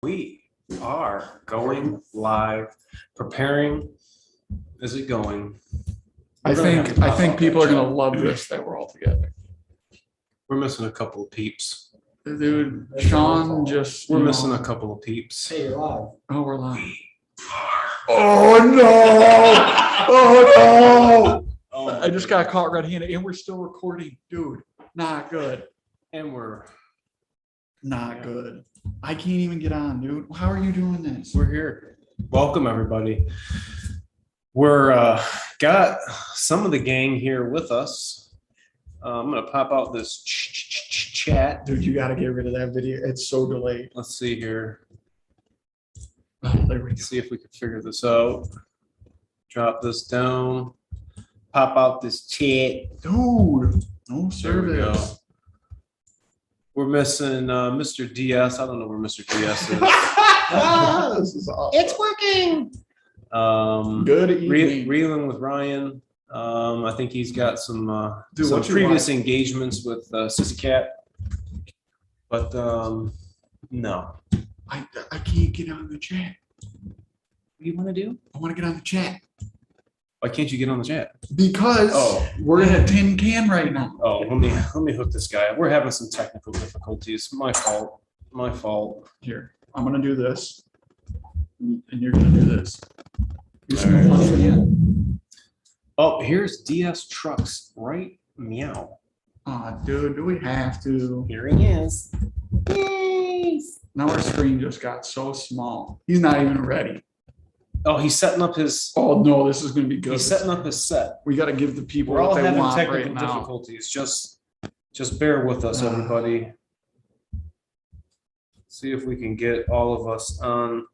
We are going live, preparing. Is it going? I think people are gonna love this that we're all together. We're missing a couple of peeps. Dude, Sean just We're missing a couple of peeps. Hey, you're live. Oh, we're live. Oh no! Oh no! I just got caught red-handed and we're still recording, dude. Not good. And we're Not good. I can't even get on, dude. How are you doing this? we're here. Welcome everybody. We're got some of the gang here with us. I'm gonna pop out this chat. Dude, you gotta get rid of that video. It's so delayed. Let's see here. Oh, there we go. See if we can figure this out. Drop this down. Pop out this chat. Dude, no There we go. service. We're missing Mr. DS. I don't know where Mr. DS is. This is awesome. It's working. Good evening. Reeling with Ryan. I think he's got some Dude, some what you previous want? engagements with Sissy Cat. But no. I can't get on the chat. What do you want to do? I want to get on the chat Why can't you get on the chat? because we're in a tin can right now. Oh, let me hook this guy up. We're having some technical difficulties. My fault. My fault. Here, I'm gonna do this, and you're gonna do this. Here's some All right. fun for you. Oh, here's DS Trucks, right? Meow. Aw, dude, do we have to? Here he is. Now our screen just got so small. He's not even ready. Oh, he's setting up his. Oh no, this is gonna be good. He's setting up his set. We got to give the people We're all what they having want technical right now. difficulties. Just bear with us, everybody. See if we can get all of us on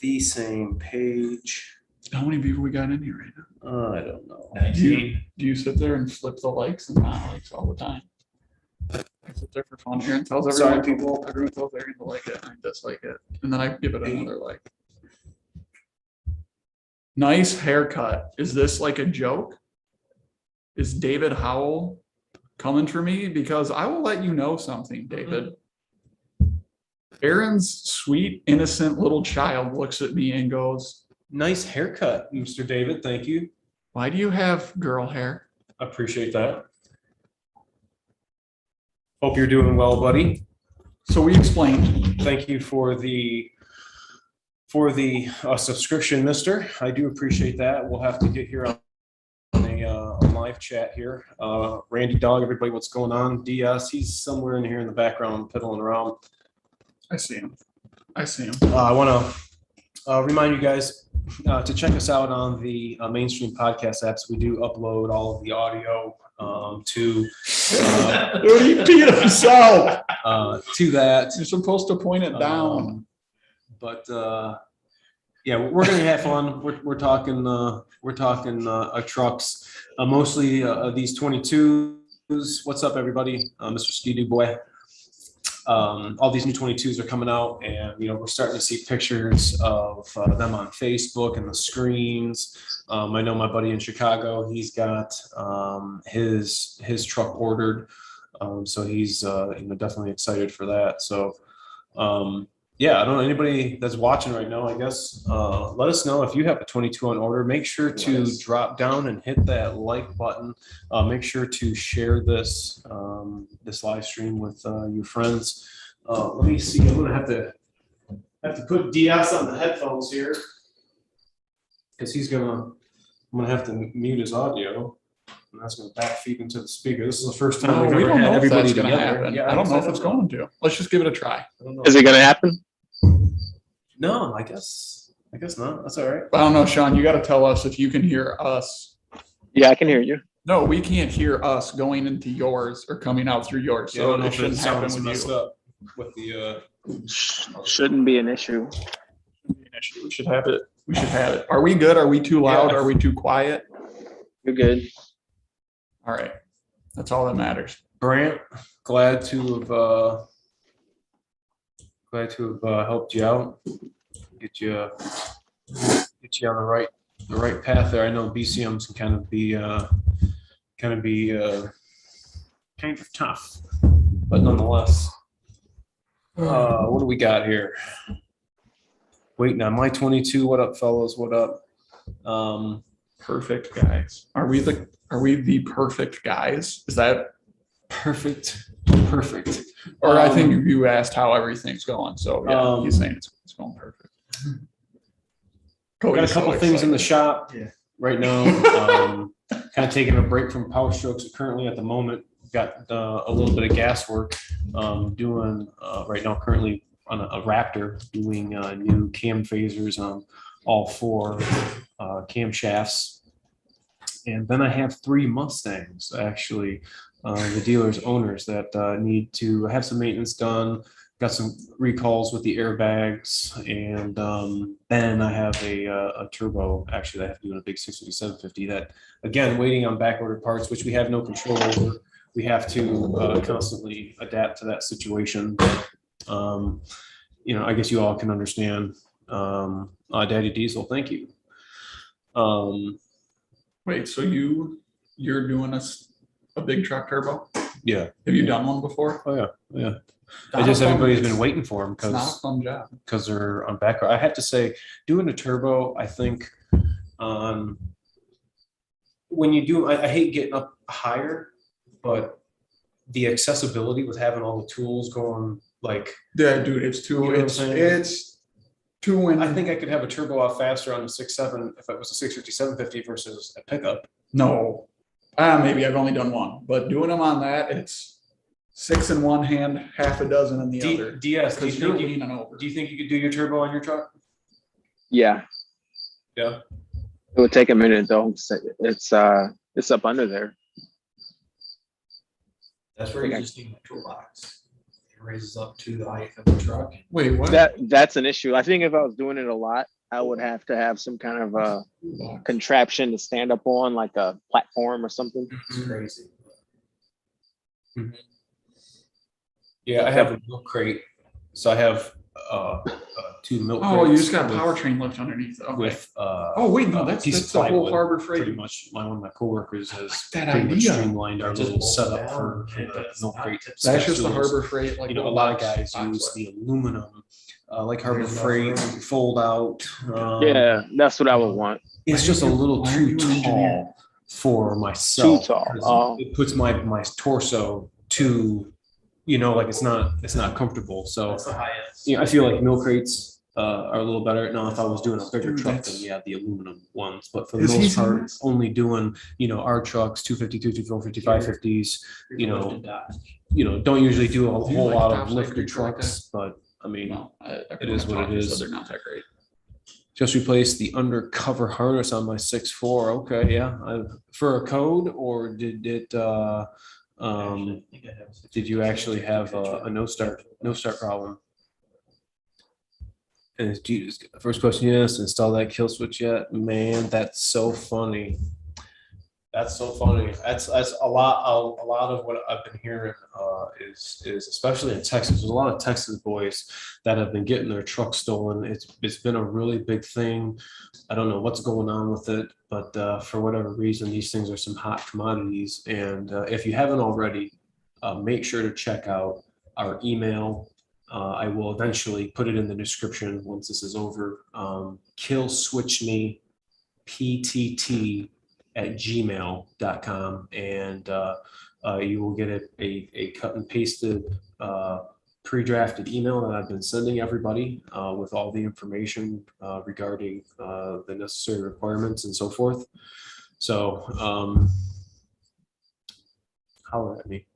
the same page. How many people we got in here right now? I don't know. Do you sit there and flip the likes and not likes all the time? I sit there for fun. Aaron tells everyone, Sorry, people. everyone tells Aaron to like it, and I dislike it, and then I give it another like. Nice haircut. Is this like a joke? Is David Howell coming for me? Because I will let you know something, David. Aaron's sweet, innocent little child looks at me and goes, Nice haircut, Mr. David. Thank you. "Why do you have girl hair?" I appreciate that. Hope you're doing well, buddy. So we explained. Thank you for the subscription, mister. I do appreciate that. We'll have to get here on a live chat here. Randy Dog, everybody, what's going on? DS, he's somewhere in here in the background piddling around. I see him. I see him. I want to remind you guys to check us out on the mainstream podcast apps. We do upload all of the audio to Dude, he beat himself. to that. You're supposed to point it down. But yeah, we're gonna have fun. We're talking trucks, mostly these 22s. What's up, everybody? Mr. Ski-Doo boy. All these new 22s are coming out, and we're starting to see pictures of them on Facebook and the screens. I know my buddy in Chicago, he's got his truck ordered, so he's definitely excited for that. So yeah, I don't know anybody that's watching right now. I guess let us know if you have a 22 on order. Make sure to drop down and hit that like button. Make sure to share this live stream with your friends. Let me see. I'm gonna have to put DS on the headphones here because I'm gonna have to mute his audio. And that's going to backfeed into the speaker. This is the first time we've we ever don't had know if everybody that's gonna together. happen. Yeah, I don't know if it's going to. Let's just give it a try. I don't know. Is it gonna happen? No, I guess not. That's all right. I don't know, Sean. You got to tell us if you can hear us. Yeah, I can hear you. No, we can't hear us going into yours or coming out through yours. Yeah, I So don't know it if shouldn't it happen sounds with messed you. up with the. Shouldn't be an issue. We should have it. We should have it. Are we good? Are we too loud? Yeah. Are we too quiet? You're good. All right. That's all that matters. Brant, glad to have helped you out, get you on the right path there. I know BCMs can kind of be kind of tough, but nonetheless. What do we got here? Waiting on my 22. What up, fellas? What up? Perfect guys. Are we the perfect guys? Is that, Perfect. Perfect. or I think you asked how everything's going. So yeah, he's saying it's going perfect. Got a Cody's couple so things in the excited. shop right now. Kind of taking a break from power strokes currently at the moment. Got a little bit of gas work doing right now currently on a Raptor, doing new cam phasers on all 4 camshafts. And then I have 3 Mustangs, actually, the dealer's owners that need to have some maintenance done. Got some recalls with the airbags, and then I have a turbo, actually, that I have to do in a big 650 that, again, waiting on back ordered parts, which we have no control over. We have to constantly adapt to that situation. I guess you all can understand. Daddy Diesel, thank you. Wait, so you're doing a big truck turbo? Yeah. Have you done one before? Oh, yeah. Yeah. Not I just a fun- everybody's been waiting for them It's not a because fun job. they're on back. I have to say, doing a turbo, I think when you do, I hate getting up higher, but the accessibility with having all the tools going, like, Yeah, dude, it's too. You know what I'm It's saying? it's too windy. I think I could have a turbo out faster on the 6.7 if it was a 650, 750 versus a pickup. No, maybe I've only done one, but doing them on that, it's 6 in one hand, half a dozen in the other. DS, do you Because you're think leaning over. do you think you could do your turbo on your truck? Yeah, Yeah. it would take a minute though. It's up under there. That's where you just need a toolbox. It raises up to the height of the truck. Wait, what? That's an issue. I think if I was doing it a lot, I would have to have some kind of a contraption to stand up on, like a platform or something. It's crazy. Yeah, I have a milk crate. So I have 2 milk crates. Oh, you just got a with- powertrain lift underneath. Okay. with oh wait, no, that's piece of the whole plywood. Harbor Pretty Freight. much one of my coworkers has that pretty much idea. streamlined our little setup for the milk crate. That's just the stools. Harbor Freight. Like You know, a little lot of box- guys box use lift. the aluminum, like Harbor Freight, fold out. Yeah, that's what I would want. It's just a little why are too you an engineer? tall for myself. Too tall. 'cause Oh. It puts my torso too, like it's not comfortable. So, That's the highest. I feel like milk crates are a little better. Now, if I was doing a bigger Dude, truck, that's- then yeah, the aluminum ones. But for the Is he most part, serious? only doing, our trucks, 252, 250, 550s, don't usually do a Do you whole like lot of topside lifted creeks like trucks. But I mean, No, it is what it is. They're not that great. just replaced the undercover harness on my 6.4. Okay, yeah. For a code, or did it? Did you actually have a no start problem? And first question, yes. Install that kill switch yet? Man, that's so funny. That's so funny. That's a lot of what I've been hearing is especially in Texas. There's a lot of Texas boys that have been getting their trucks stolen. It's been a really big thing. I don't know what's going on with it, but for whatever reason, these things are some hot commodities. And if you haven't already, make sure to check out our email. I will eventually put it in the description once this is over. Kill switch me PTT@gmail.com, and you will get a cut and pasted pre-drafted email that I've been sending everybody with all the information regarding the necessary requirements and so forth. So holler at me.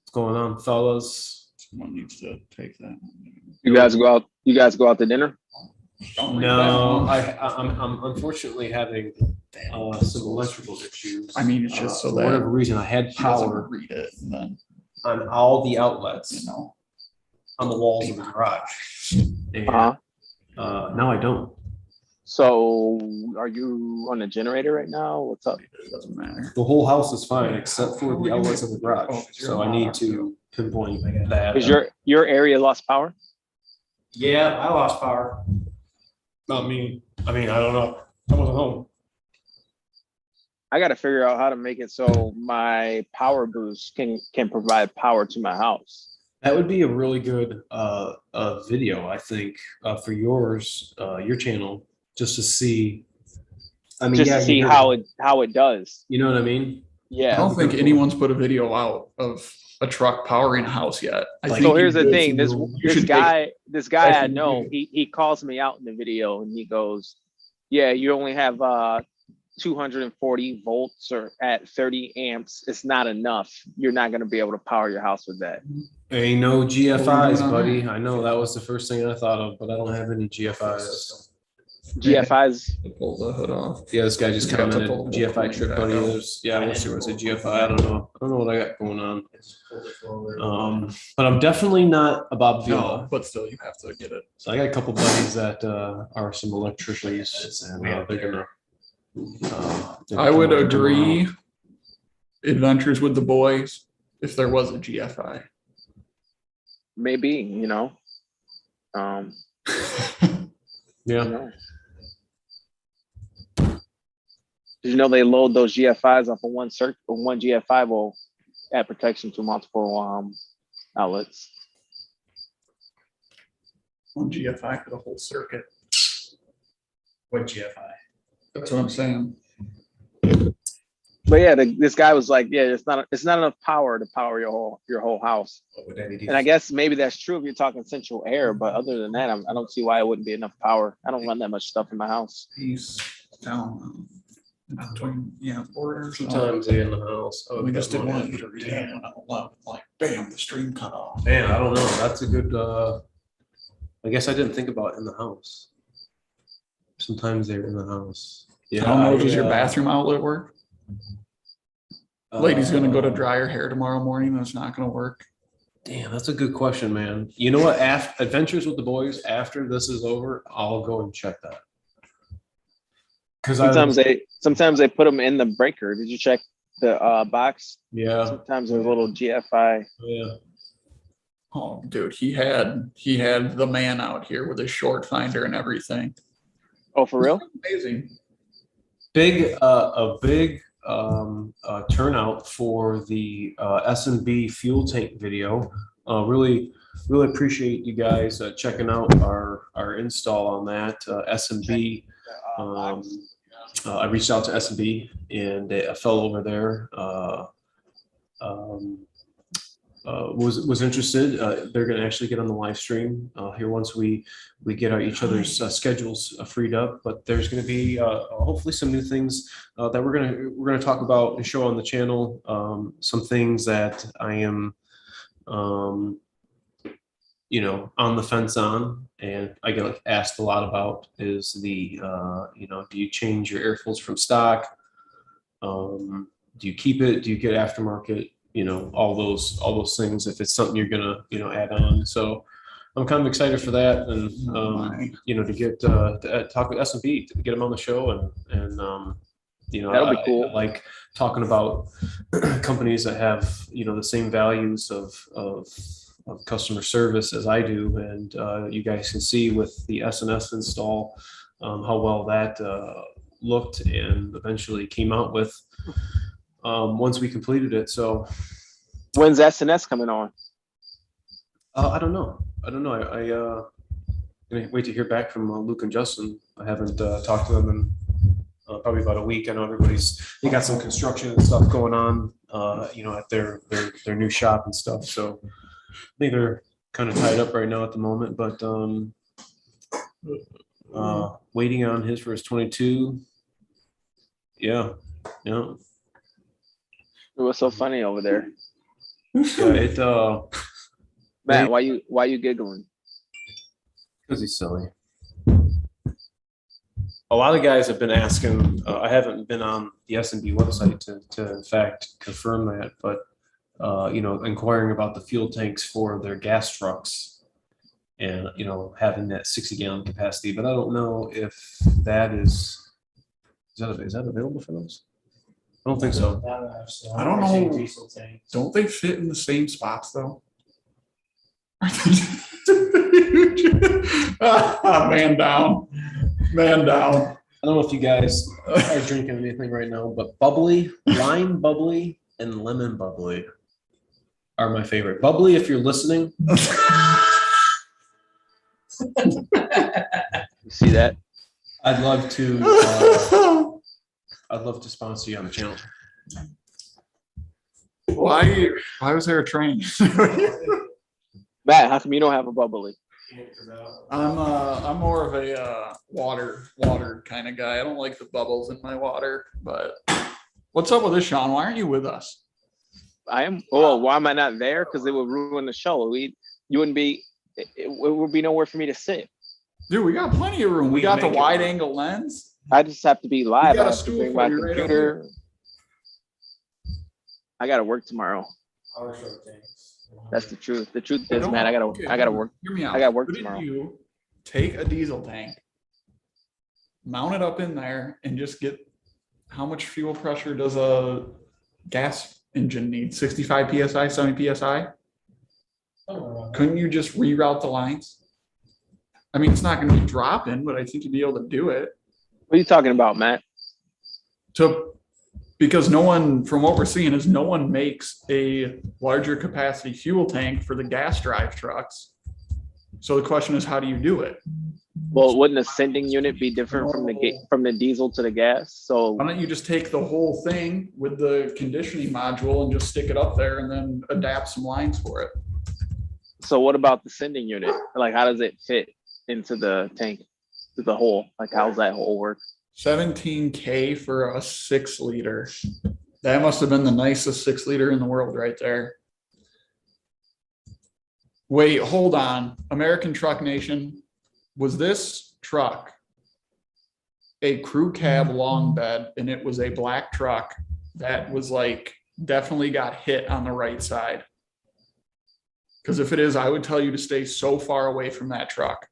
What's going on, fellas? Someone needs to take that. You guys go out to dinner? Don't read No, that one. I'm unfortunately having some electrical issues. I mean, it's just so for that whatever reason, I had She doesn't power read it, and then on all the outlets you know. on the walls of the garage. And Uh-huh. now I don't. So are you on a generator right now? What's up? It doesn't matter. The whole house is fine except How for are the you outlets of the Oh, garage. 'cause you're So I on need our to pinpoint that. Because your area lost power? Yeah, I lost power. Not me. I mean, I don't know. I wasn't home. I got to figure out how to make it so my power boost can provide power to my house. That would be a really good video, I think, for your channel, just to see. I mean, just yeah, to see you're, how it does. you know what I mean? I Yeah. don't think anyone's put a video out of a truck powering a house yet. I Like, think So you here's the should- thing. This you this should guy I take- know, he calls me out in the video and he goes, "Yeah, you only have 240 volts or at 30 amps. It's not enough. You're not going to be able to power your house with that." ain't no What are we GFIs, doing on buddy. that? I know that was the first thing I thought of, but I don't have any GFIs. GFIs. Pull the hood off. Yeah, this guy just You have to commented pull the GFI cooling trip, back buddy. out. There's, yeah, we'll see what's a GFI. I don't know. I don't know what I got going on. But I'm definitely not a Bob No, Vila. but still, you have to get it. So I got a couple buddies that are some electricians, and they're gonna. I would agree. Adventures with the Boys, if there was a GFI. Maybe, you know. Yeah. You know. Did you know they load those GFIs off of one GFI will add protection to multiple outlets? One GFI for the whole circuit. What GFI? That's what I'm saying. But yeah, this guy was like, "Yeah, it's not enough power to power your whole house." And I guess maybe that's true if you're talking central air, but other than that, I don't see why it wouldn't be enough power. I don't run that much stuff in my house. He's down between borders. Sometimes they in the house. Oh, We just got didn't one. want you to read it when I left. Like, bam, the stream cut off. Man, I don't know. That's a good. I guess I didn't think about in the house. Sometimes they're in the house. Yeah. I don't know. Does your bathroom outlet work? Lady's gonna go to uh, dry her hair tomorrow morning. That's not gonna work. Damn, that's a good question, man. You know what? After Adventures with the Boys, after this is over, I'll go and check that. Because Sometimes they put them in the breaker. Did you check the box? yeah, Sometimes there's a little GFI. yeah. Oh, dude, he had the man out here with his short finder and everything. Oh, for real? Amazing. A big turnout for the S&B fuel tank video. Really appreciate you guys checking out our install on that S&B. I reached out to S&B and a fellow over there was interested. They're going to actually get on the live stream here once we get each other's schedules freed up. But there's going to be hopefully some new things that we're going to talk about and show on the channel. Some things that I am, on the fence on, and I get asked a lot about is the, do you change your air filters from stock? Do you keep it? Do you get aftermarket? All those things, if it's something you're gonna, add on. So I'm kind of excited for that, and to get to talk with S&P, to get them on the show, and That'll be cool. I like talking about companies that have the same values of customer service as I do, and you guys can see with the S&S install how well that looked and eventually came out with. Once we completed it. So when's S&S coming on? I don't know. I wait to hear back from Luke and Justin. I haven't talked to them in probably about a week. I know they got some construction and stuff going on, at their new shop and stuff. So I think they're kind of tied up right now at the moment, but waiting on his for his 22. Yeah. What's so funny over there? Yeah, Matt, why you giggling? because he's silly. A lot of guys have been asking. I haven't been on the S&B website to in fact confirm that, but inquiring about the fuel tanks for their gas trucks, and having that 60-gallon capacity. But I don't know if that is that available for those? I don't think so. I don't know. Diesel tank. Don't they fit in the same spots though? Man down. I don't know if you guys are drinking anything right now, but bubbly, lime bubbly, and lemon bubbly. are my favorite. Bubbly, if you're listening. You see that? I'd love to sponsor you on the channel. Why was there a train? Matt, how come you don't have a bubbly? I'm more of a water kind of guy. I don't like the bubbles in my water. But what's up with this, Sean? Why aren't you with us? I am. Oh, why am I not there? Because it would ruin the show. You wouldn't be. It would be nowhere for me to sit. Dude, we got plenty of room. We got the wide angle lens. I just have to be live. got I a have to stool bring for my you right up computer. I gotta work tomorrow. That's the truth. The truth is, man, I gotta work. Hear me out. I gotta work Couldn't tomorrow. you take a diesel tank, mount it up in there, and just get how much fuel pressure does a gas engine need? 65 psi, 70 psi? Couldn't you just reroute the lines? I mean, it's not going to be dropping, but I think you'd be able to do it. What are you talking about, Matt? Because no one, from what we're seeing, is no one makes a larger capacity fuel tank for the gas drive trucks. So the question is, how do you do it? Well, wouldn't a sending unit be different from the diesel to the gas? So why don't you just take the whole thing with the conditioning module and just stick it up there and then adapt some lines for it? So what about the sending unit? Like, how does it fit into the tank, to the hole? Like, how's that hole work? 17K for a 6 liter. That must have been the nicest 6 liter in the world right there. Wait, hold on. American Truck Nation, was this truck a crew cab long bed, and it was a black truck that was like definitely got hit on the right side? Because if it is, I would tell you to stay so far away from that truck.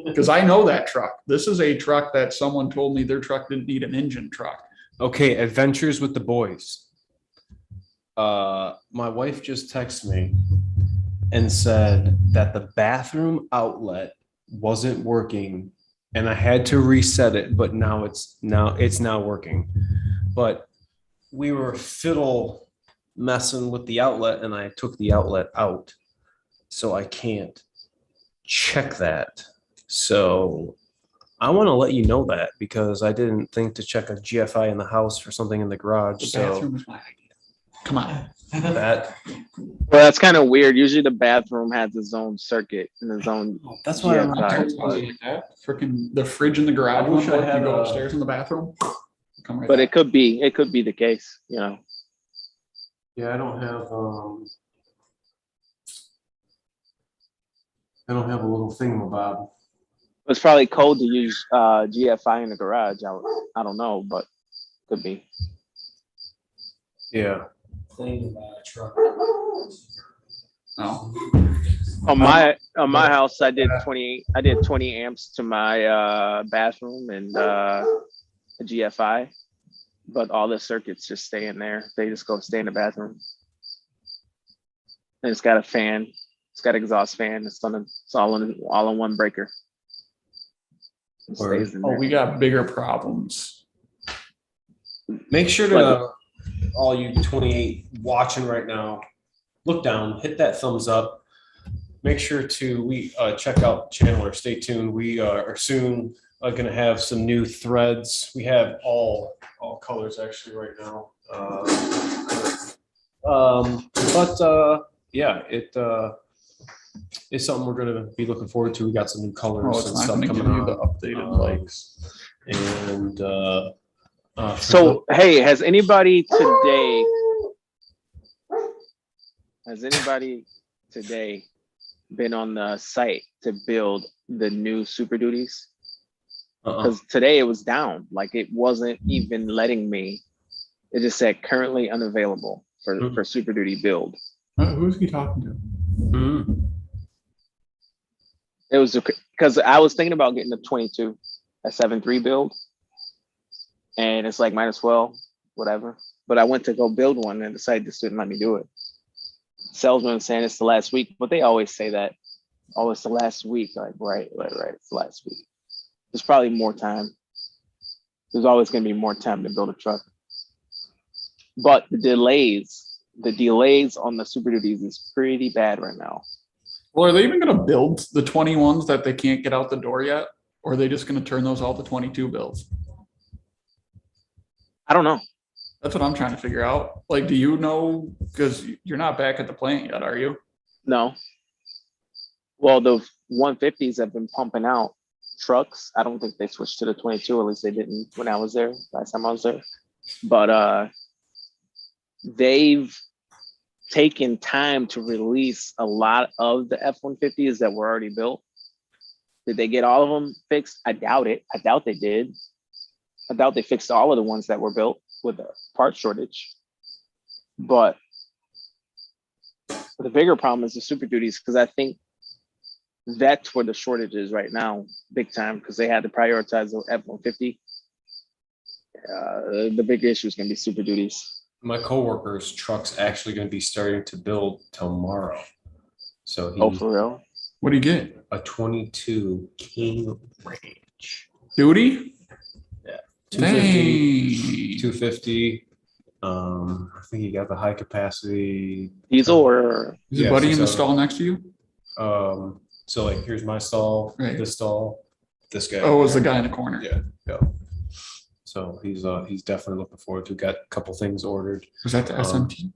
Because I know that truck. This is a truck that someone told me their truck didn't need an engine truck. Okay, adventures with the boys. My wife just texted me and said that the bathroom outlet wasn't working, and I had to reset it, but now it's working. But we were fiddle messing with the outlet, and I took the outlet out, so I can't check that. So I want to let you know that, because I didn't think to check a GFI in the house for something in the garage. The So bathroom is my idea. Come on. that Well, that's kind of weird. Usually the bathroom has its own circuit and its own. that's why I'm GFI. Freaking the fridge in the garage. I wish I you had go a- upstairs in the bathroom. Come right But back. it could be the case, you know. Yeah, I don't have a little thingamabob. It's probably cold to use GFI in the garage. I don't know, but could be. Yeah. Thing about a truck. Oh. On my house, I did 20 amps to my bathroom and a GFI, but all the circuits just stay in there. They just go stay in the bathroom. And it's got a fan. It's got an exhaust fan. It's all in one breaker. It stays in Oh, there. we got bigger problems. Make sure to all you 28 watching right now, look down, hit that thumbs up. Make sure to check out the channel or stay tuned. We are soon going to have some new threads. We have all colors actually right now. Yeah, it's something we're going to be looking forward to. We got some new colors Oh, it's and not stuff going to give coming you the out. updated likes. And So, hey, has anybody today been on the site to build the new Super Duties? Because today it was down. Like, it wasn't even letting me. It just said currently unavailable for Super Duty build. Who's he talking to? It was because I was thinking about getting a 22, a 7.3 build, and it's like might as well, whatever. But I went to go build one and the site just didn't let me do it. Salesman saying it's the last week, but they always say that. Oh, it's the last week. Like, right. It's the last week. There's probably more time. There's always going to be more time to build a truck. But the delays the delays on the Super Duties is pretty bad right now. Well, are they even going to build the 21s that they can't get out the door yet? Or are they just going to turn those all to 22 builds? I don't know. That's what I'm trying to figure out. Like, do you know? Because you're not back at the plant yet, are you? No. Well, the 150s have been pumping out trucks. I don't think they switched to the 22, at least they didn't when I was there, last time I was there. But they've taken time to release a lot of the F-150s that were already built. Did they get all of them fixed? I doubt it. I doubt they did. I doubt they fixed all of the ones that were built with a part shortage. But the bigger problem is the Super Duties, because I think that's where the shortage is right now, big time, because they had to prioritize the F-150. The big issue is going to be Super Duties. My coworker's truck's actually going to be starting to build tomorrow. So Oh, for real? What do you get? a 22 King Ranch. Duty? Yeah. 250. Dang. 250. I think you got the high capacity. Diesel or? Is your buddy in the stall next to you? So like here's my stall, Right. this stall, this guy. Oh, it was the guy in the corner. Yeah. Yeah. So he's definitely looking forward to. Got a couple things ordered. Was that the SMT?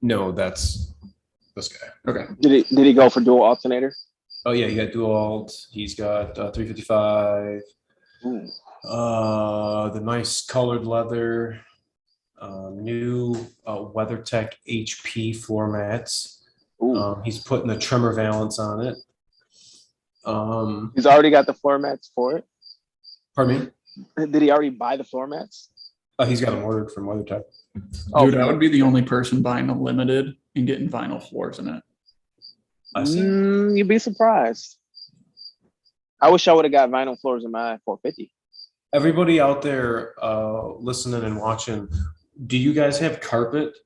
No, that's this guy. Okay. Did he go for dual alternator? Oh yeah, he got dual alt. He's got 355. Ooh. The nice colored leather. New WeatherTech HP floor mats. Ooh. He's putting the tremor valance on it. He's already got the floor mats for it. Pardon me? Did he already buy the floor mats? He's got them ordered from WeatherTech. Dude, I would be the only person buying a limited and getting vinyl floors in it. I see. You'd be surprised. I wish I would have got vinyl floors in my 450. Everybody out there listening and watching, do you guys have carpet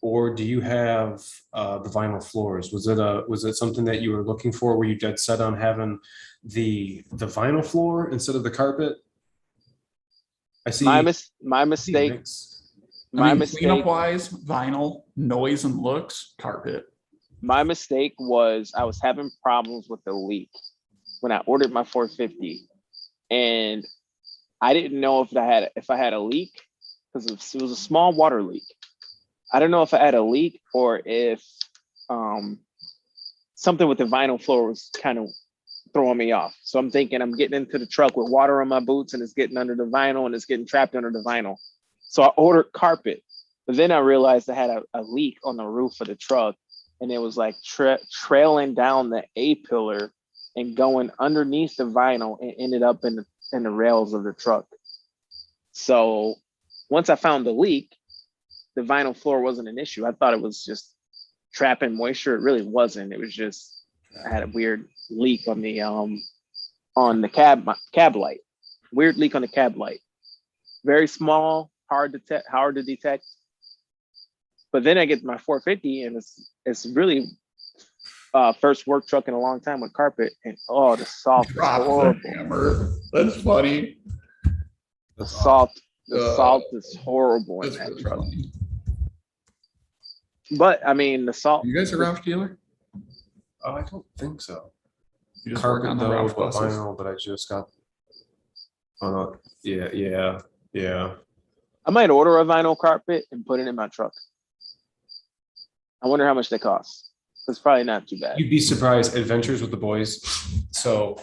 or do you have the vinyl floors? Was it something that you were looking for? Were you dead set on having the vinyl floor instead of the carpet? I see. My mistake. Cleanup wise, vinyl, noise and looks, carpet. My mistake was I was having problems with the leak when I ordered my 450, and I didn't know if I had a leak because it was a small water leak. I don't know if I had a leak or if something with the vinyl floor was kind of throwing me off. So I'm thinking I'm getting into the truck with water on my boots and it's getting under the vinyl and it's getting trapped under the vinyl. So I ordered carpet, but then I realized I had a leak on the roof of the truck, and it was like trailing down the A-pillar and going underneath the vinyl and ended up in the rails of the truck. So once I found the leak, the vinyl floor wasn't an issue. I thought it was just trapping moisture. It really wasn't. It was just I had a weird leak on the cab light. Weird leak on the cab light. Very small, hard to detect. But then I get my 450 and it's really first work truck in a long time with carpet, and the salt is horrible. That's funny. The salt is horrible in that really truck. funny. But I mean, the salt. You guys a Roush dealer? I don't think so. You just work on the Roush buses. Vinyl, but I just got. Yeah. I might order a vinyl carpet and put it in my truck. I wonder how much they cost. It's probably not too bad. You'd be surprised. Adventures with the Boys. So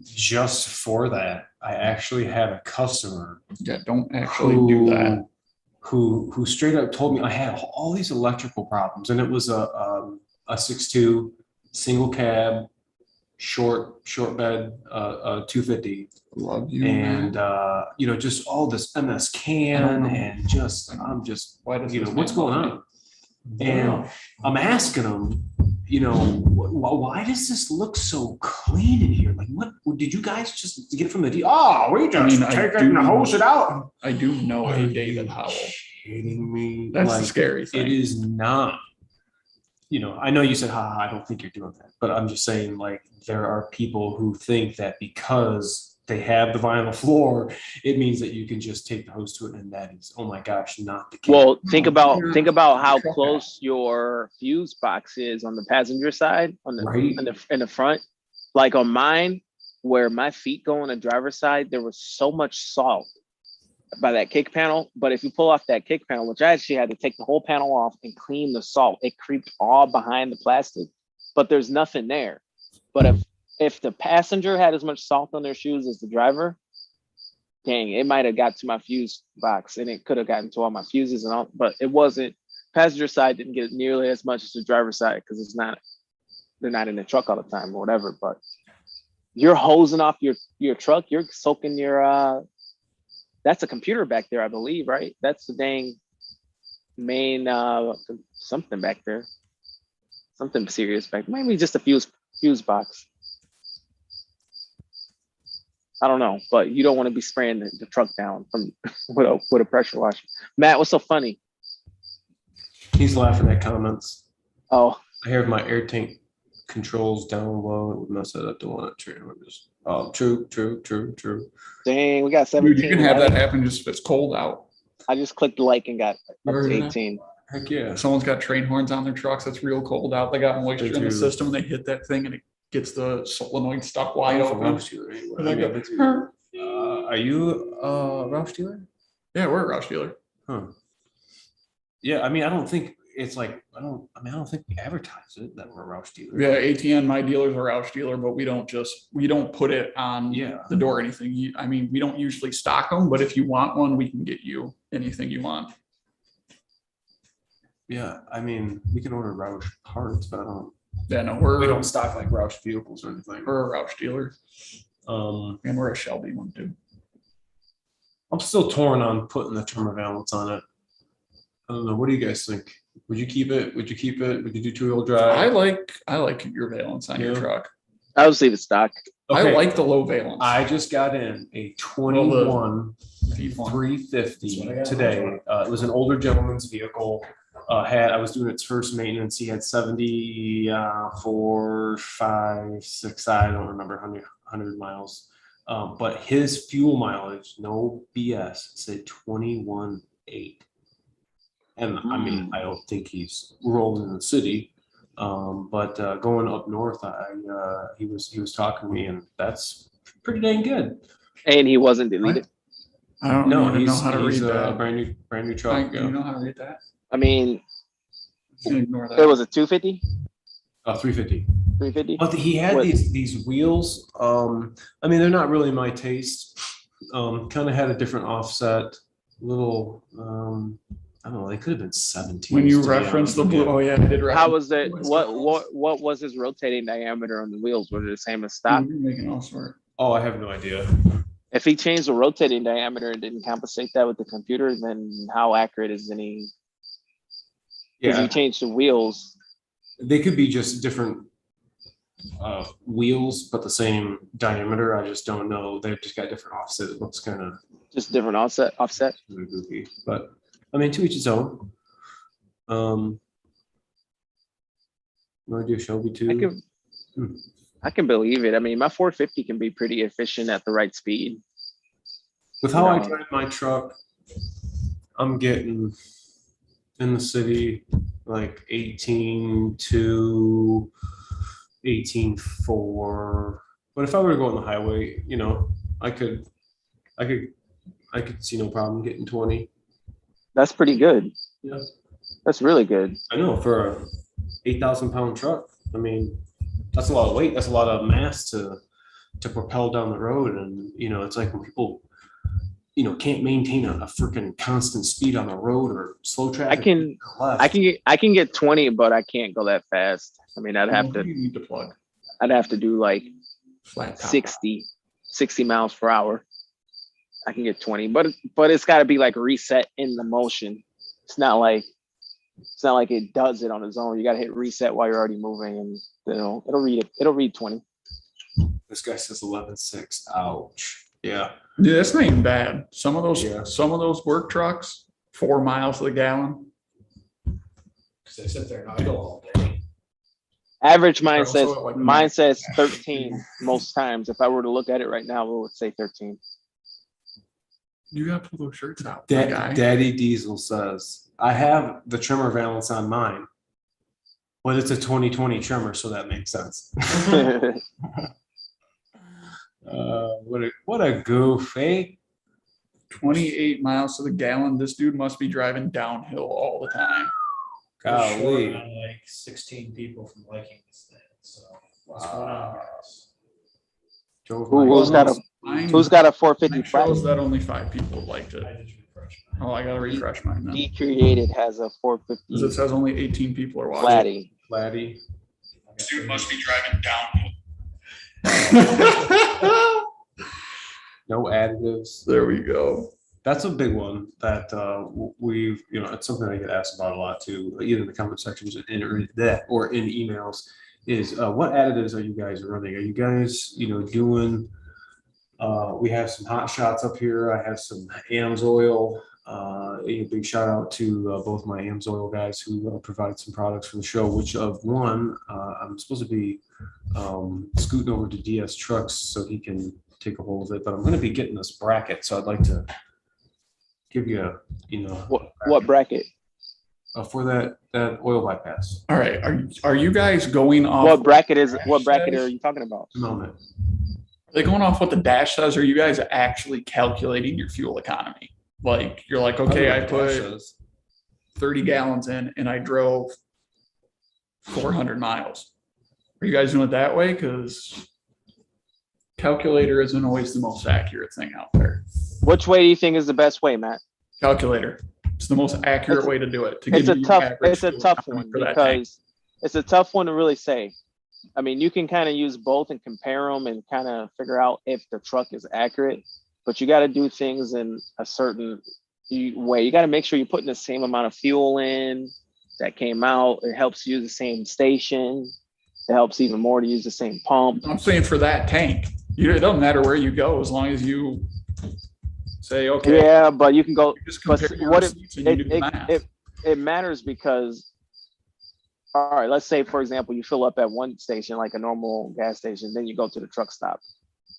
just for that, I actually had a customer. Yeah, don't actually do that. Who straight up told me I had all these electrical problems, and it was a 6'2" single cab, short bed, 250. Love you. And just all this MS can and what's going on? And I'm asking them, why does this look so clean in here? Like, what did you guys just get it from the we just take it and hose it out? I do know a David Howell. Kidding me? That's the scary thing. It is not. I know you said, I don't think you're doing that, but I'm just saying, like, there are people who think that because they have the vinyl floor, it means that you can just take the hose to it, and that is, oh my gosh, not the case. Well, think about how Truck close your fuse box is on the passenger side, on the Right. in the front. Like on mine, where my feet go on the driver's side, there was so much salt by that kick panel. But if you pull off that kick panel, which I actually had to take the whole panel off and clean the salt, it creeped all behind the plastic, but there's nothing there. But if the passenger had as much salt on their shoes as the driver, dang, it might have got to my fuse box, and it could have gotten to all my fuses and all, but it wasn't. Passenger side didn't get nearly as much as the driver's side because they're not in the truck all the time or whatever. But you're hosing off your truck, you're soaking your that's a computer back there, I believe, right? That's the dang main something back there. Something serious back. Maybe just a fuse box. I don't know, but you don't want to be spraying the truck down from with a pressure washer. Matt, what's so funny? He's laughing at comments. Oh, I have my air tank controls down low. It would mess it up to one at tree. Oh, true. dang, we got 17. Dude, you can have that likes. happen just if it's cold out. I just clicked like and got up Remember to that? 18. Heck yeah. Someone's got train horns on their trucks. It's real cold out. They got moisture in the do. system, and they hit that thing, and it gets the solenoid stuck wide I'm a open. Roush dealer anyway. And they I mean, go, that's- "Huh." are you a Roush dealer? Yeah, we're a Roush dealer. Huh. Yeah, I mean, I don't think it's like I don't think we advertise it that we're a Roush dealer. Yeah, ATN, my dealer's a Roush dealer, but we don't put it on Yeah. the door or anything. I mean, we don't usually stock them, but if you want one, we can get you anything you want. Yeah, I mean, we can order Roush parts, but I don't. Yeah, no, We don't stock like Roush vehicles or anything. we're a Roush dealer, and we're a Shelby one too. I'm still torn on putting the trimmer valance on it. I don't know. What do you guys think? Would you keep it? Would you keep it? Would you do 2-wheel drive? I like your valence on your Yeah. truck. I would just leave it stock. Okay, I like the low valence. I just got in a 21 V1. 350 That's what I got. today. It was an older gentleman's vehicle. I was doing its first maintenance. He had 74, 5, 6, I don't remember, 100 miles. But his fuel mileage, no BS, said 21.8. And I mean, I don't think he's rolling in the city. But going up north, he was talking to me, and that's pretty dang good. And he wasn't deleted. I don't No, even know he's how to read a that. brand new truck. Frank, do you know how to read that? I mean, You can ignore that. it was a 250, 350. 350. But he had What? these wheels. I mean, they're not really my taste. Kind of had a different offset, little. I don't know. They could have been 17. When you reference the blue, oh yeah, I did. How was it? reference- What was his rotating diameter on the wheels? Was it the same as stock? You're making all sort. Oh, I have no idea. If he changed the rotating diameter and didn't compensate that with the computer, then how accurate is any? Because Yeah, you changed the wheels. they could be just different wheels, but the same diameter. I just don't know. They've just got different offset. It looks kind of Just different offset. goofy, but I mean, to each his own. You want to do a Shelby too? I can believe it. I mean, my 450 can be pretty efficient at the right speed. With how I No. drive my truck, I'm getting in the city like 18 to 18.4. But if I were to go on the highway, you know, I could see no problem getting 20. That's pretty good. Yeah, That's really good. I know for a 8,000-pound truck. I mean, that's a lot of weight. That's a lot of mass to propel down the road. And you know, it's like when people, you know, can't maintain a freaking constant speed on the road or slow traffic. I can get 20, but I can't go that fast. I mean, I'd have You to need to plug do like flat top. 60 miles per hour. I can get 20, but it's got to be like reset in the motion. It's not like it does it on its own. You got to hit reset while you're already moving, and it'll read it. It'll read 20. This guy says 11.6. Ouch. Yeah. Yeah, that's not even bad. Some of those Yeah. work trucks, 4 miles to the gallon. Because they sit there and idle all day. Average mine Also, says like, mine says 13 most times. If I were to look at it right now, it would say 13. You gotta pull those shirts out, my guy. Daddy Diesel says, I have the trimmer valance on mine, but it's a 2020 trimmer, so that makes sense. What a goof, eh? 28 miles to the gallon. This dude must be driving downhill all the time. We're short Golly. on like 16 people from liking this thing, so what's going on, guys? Who's got a 450 It shows flat? that only 5 people liked it. I just refreshed mine. Oh, I gotta refresh mine now. Decreated has a Because it 450 says only 18 people are watching. flatty. Flatty. This dude must be driving downhill. No additives. There we go. That's a big one that we've, it's something I get asked about a lot too, either in the comment sections or in emails, is what additives are you guys running? Are you guys, doing, we have some hot shots up here. I have some AMS oil. A big shout out to both my AMS oil guys who provide some products for the show, which of one, I'm supposed to be scooting over to DS Trucks so he can take a hold of it, but I'm going to be getting this bracket, so I'd like to give you What bracket? For that oil bypass. All right. Are you guys going off? What bracket are you talking about? Moment. Are they going off what the dash says? Or are you guys actually calculating your fuel economy? Like you're like, okay, I put 30 gallons in and I drove 400 miles. Are you guys doing it that way? Because calculator isn't always the most accurate thing out there. Which way do you think is the best way, Matt? Calculator. It's the most accurate way to do it. It's a tough one because it's a tough one to really say. I mean, you can kind of use both and compare them and kind of figure out if the truck is accurate, but you got to do things in a certain way. You got to make sure you're putting the same amount of fuel in that came out. It helps use the same station. It helps even more to use the same pump. I'm saying for that tank, it doesn't matter where you go as long as you say, okay. Yeah, but you can go. But what it matters because, all right, let's say for example you fill up at one station like a normal gas station, then you go to the truck stop.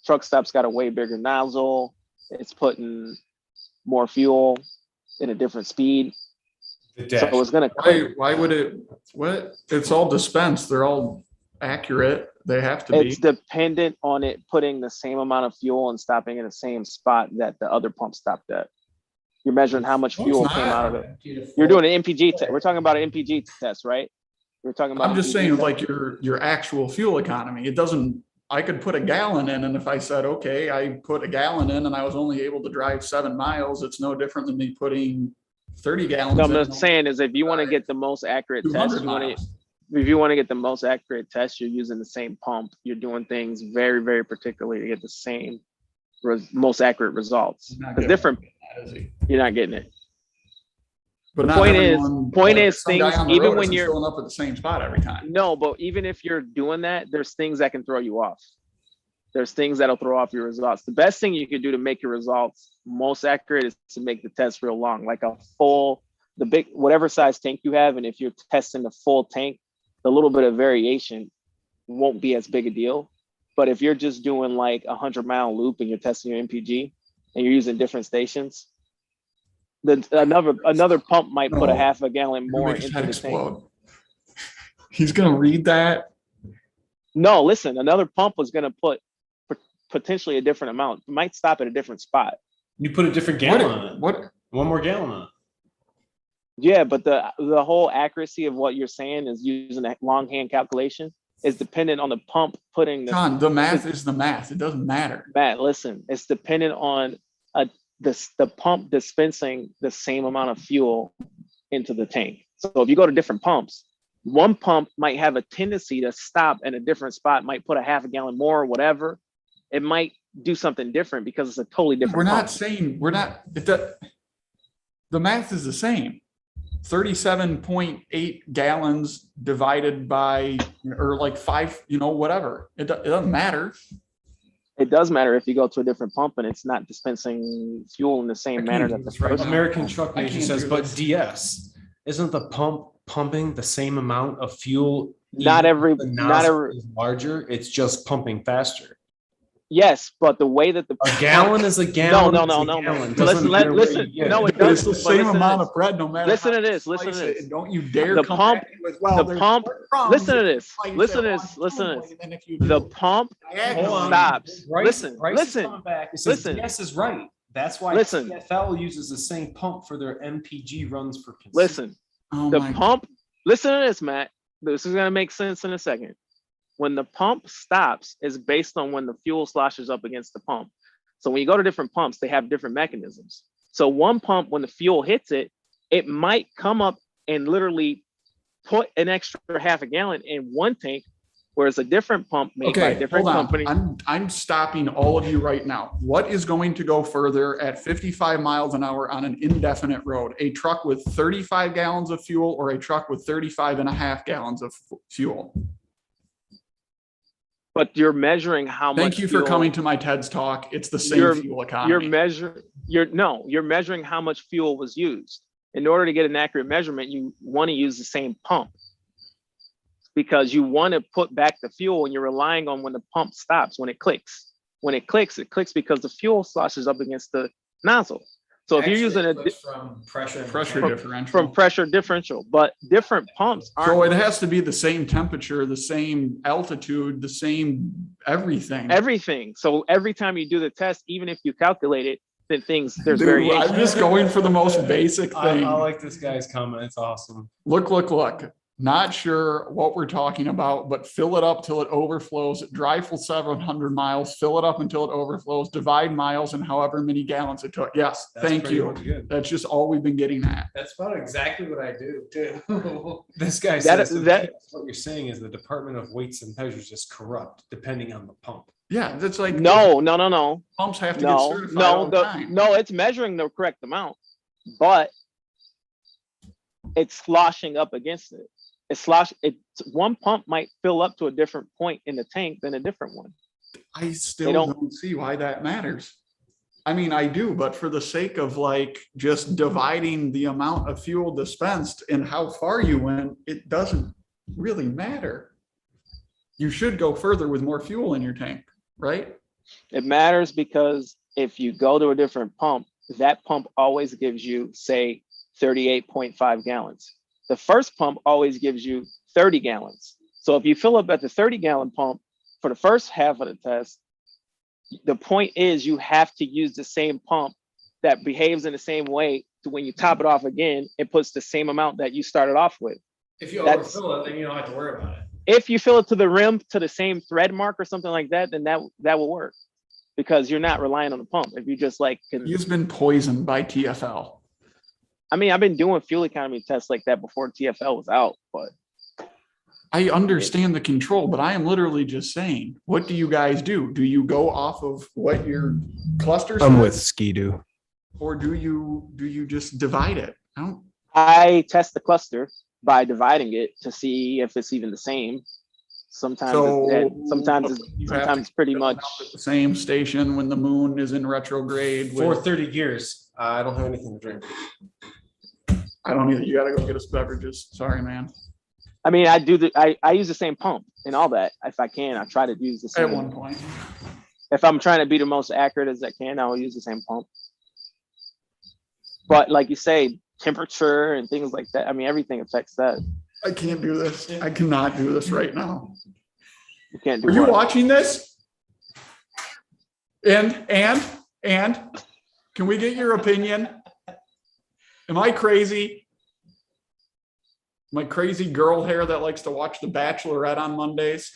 Truck stop's got a way bigger nozzle. It's putting more fuel in a different speed. So it's gonna. Why would it? What? It's all dispensed. They're all accurate. They have to be. It's dependent on it putting the same amount of fuel and stopping in the same spot that the other pump stopped at. You're measuring how much fuel came out of it. You're doing an MPG test. We're talking about an MPG test, right? We're talking about. I'm just saying, like your actual fuel economy. It doesn't. I could put a gallon in, and if I said, okay, I put a gallon in, and I was only able to drive 7 miles, it's no different than me putting 30 gallons. No, I'm saying is if you want to get the most accurate test, if you want to get the most accurate test, you're using the same pump. You're doing things very, very particularly to get the same most accurate results. Because different, you're not getting it. But the point is things, even when you're filling up at the same spot every time. No, but even if you're doing that, there's things that can throw you off. There's things that'll throw off your results. The best thing you can do to make your results most accurate is to make the test real long, like whatever size tank you have. And if you're testing the full tank, the little bit of variation won't be as big a deal. But if you're just doing like 100-mile loop and you're testing your MPG and you're using different stations, another pump might put a half a gallon more into the tank. He's gonna read that. No, listen, another pump was gonna put potentially a different amount. It might stop at a different spot. You put a different gallon on it. What? One more gallon on it. Yeah, but the whole accuracy of what you're saying is using a longhand calculation is dependent on the pump putting the. John, the math is the math. It doesn't matter. Matt, listen, it's dependent on the pump dispensing the same amount of fuel into the tank. So if you go to different pumps, one pump might have a tendency to stop in a different spot, might put a half a gallon more or whatever. It might do something different because it's a totally different pump. The math is the same. 37.8 gallons divided by, or like 5, whatever. It doesn't matter. It does matter if you go to a different pump and it's not dispensing fuel in the same manner that the first. American Truck Nation says, but DS, isn't the pump pumping the same amount of fuel not every, The not nozzle every, is larger, it's just pumping faster. yes, but the way that the A gallon is a gallon. No, is no, a no, no. gallon. Listen, Doesn't matter where listen. you get No, it. it But it's doesn't. the But same listen to amount this. of bread, no matter. Listen how to you this, listen slice to it, this. and don't you dare The come pump- at me with, well, the there's pump- more crumbs listen to if you this, slice it listen to this, listen to horizontally this. than if you The do pump diagonally. stops. Bryce- Listen, Bryce is listen. coming back. It says listen. DS is right. That's why Listen. TFL uses the same pump for their MPG runs for. Listen, Oh the my pump, listen to this, Matt. This is gonna make sense in a second. When the pump stops is based on when the fuel sloshes up against the pump. So when you go to different pumps, they have different mechanisms. So one pump, when the fuel hits it, it might come up and literally put an extra half a gallon in one tank, whereas a different pump made by a Okay, different hold on. company. I'm stopping all of you right now. What is going to go further at 55 miles an hour on an indefinite road? A truck with 35 gallons of fuel or a truck with 35 and a half gallons of fuel? But you're measuring how much. Thank you for fuel- coming to my TED's talk. It's the same You're- fuel You're economy. you're measuring how much fuel was used. In order to get an accurate measurement, you want to use the same pump because you want to put back the fuel and you're relying on when the pump stops, when it clicks. When it clicks because the fuel sloshes up against the nozzle. So if you're using from pressure and Pressure temperature. differential. from pressure differential, but different pumps So aren't it has to be the same temperature, the same altitude, the same everything. everything. So every time you do the test, even if you calculate it, then there's Dude, variation. I'm just going for the most basic I thing. like this guy's comment. It's awesome. Look. Not sure what we're talking about, but fill it up till it overflows. Drive for 700 miles, fill it up until it overflows, divide miles and however many gallons it took. Yes, That's thank pretty you. much good. That's just all we've been getting at. That's about exactly what I do too. This guy That- says so that- what you're saying is the Department of Weights and Measures is corrupt depending on the pump. Yeah, that's like No. pumps have to get No, certified all the time. it's measuring the correct amount, but it's sloshing up against it. One pump might fill up to a different point in the tank than a different one. I still don't see why that matters. I mean, I do, but for the sake of like just dividing the amount of fuel dispensed and how far you went, it doesn't really matter. You should go further with more fuel in your tank, right? It matters because if you go to a different pump, that pump always gives you, say, 38.5 gallons. The first pump always gives you 30 gallons. So if you fill up at the 30-gallon pump for the first half of the test, the point is you have to use the same pump that behaves in the same way to when you top it off again, it puts the same amount that you started off with. If you That's- overfill it, then you don't have to worry about it. If you fill it to the rim to the same thread mark or something like that, then that will work because you're not relying on the pump. If you just like can, You've been poisoned by TFL. I mean, I've been doing fuel economy tests like that before TFL was out, but I understand the control, but I am literally just saying, what do you guys do? Do you go off of what your cluster I'm says, with Ski-Doo. or do you just divide it? I test the cluster by dividing it to see if it's even the same. Sometimes You have to it's pretty fill it much up at the same station when the moon is in retrograde. with- 430 gears. I don't have anything to drink. I don't either. You gotta go get us beverages. Sorry, man. I mean, I use the same pump and all that. If I can, I try to use the At same. one point. If I'm trying to be the most accurate as I can, I will use the same pump. But like you say, temperature and things like that. I mean, everything affects that. I can't do this. I cannot do this right now. You can't do Are you what? watching this? And can we get your opinion? Am I crazy? My crazy girl hair that likes to watch The Bachelorette on Mondays?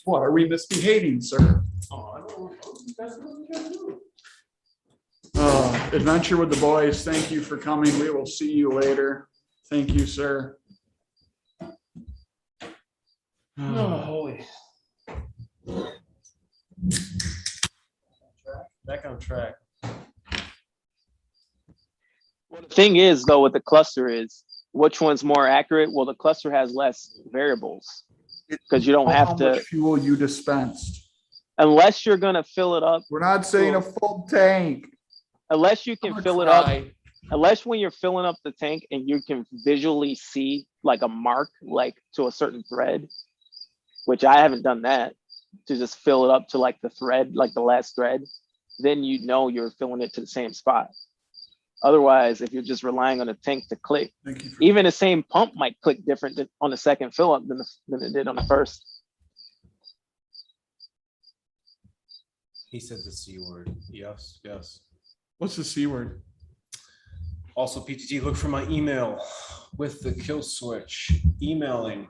What, are we misbehaving, sir? Adventure with the boys. Thank you for coming. We will see you later. Thank you, sir. holy. Back on track. Well, the thing is, though, with the cluster is which one's more accurate? Well, the cluster has less variables because you don't How have much to, fuel you dispensed. unless you're going to fill it up, We're not saying a full tank. unless you I'm can gonna fill it up. cry. unless when you're filling up the tank and you can visually see like a mark, like to a certain thread, which I haven't done that, to just fill it up to like the thread, like the last thread, then you know you're filling it to the same spot. Otherwise, if you're just relying on the tank to click, even the same pump might click different on the second fill up than it did on the first. He said the C word. Yes, yes. What's the C word? Also, PTT, look for my email with the kill switch. Emailing.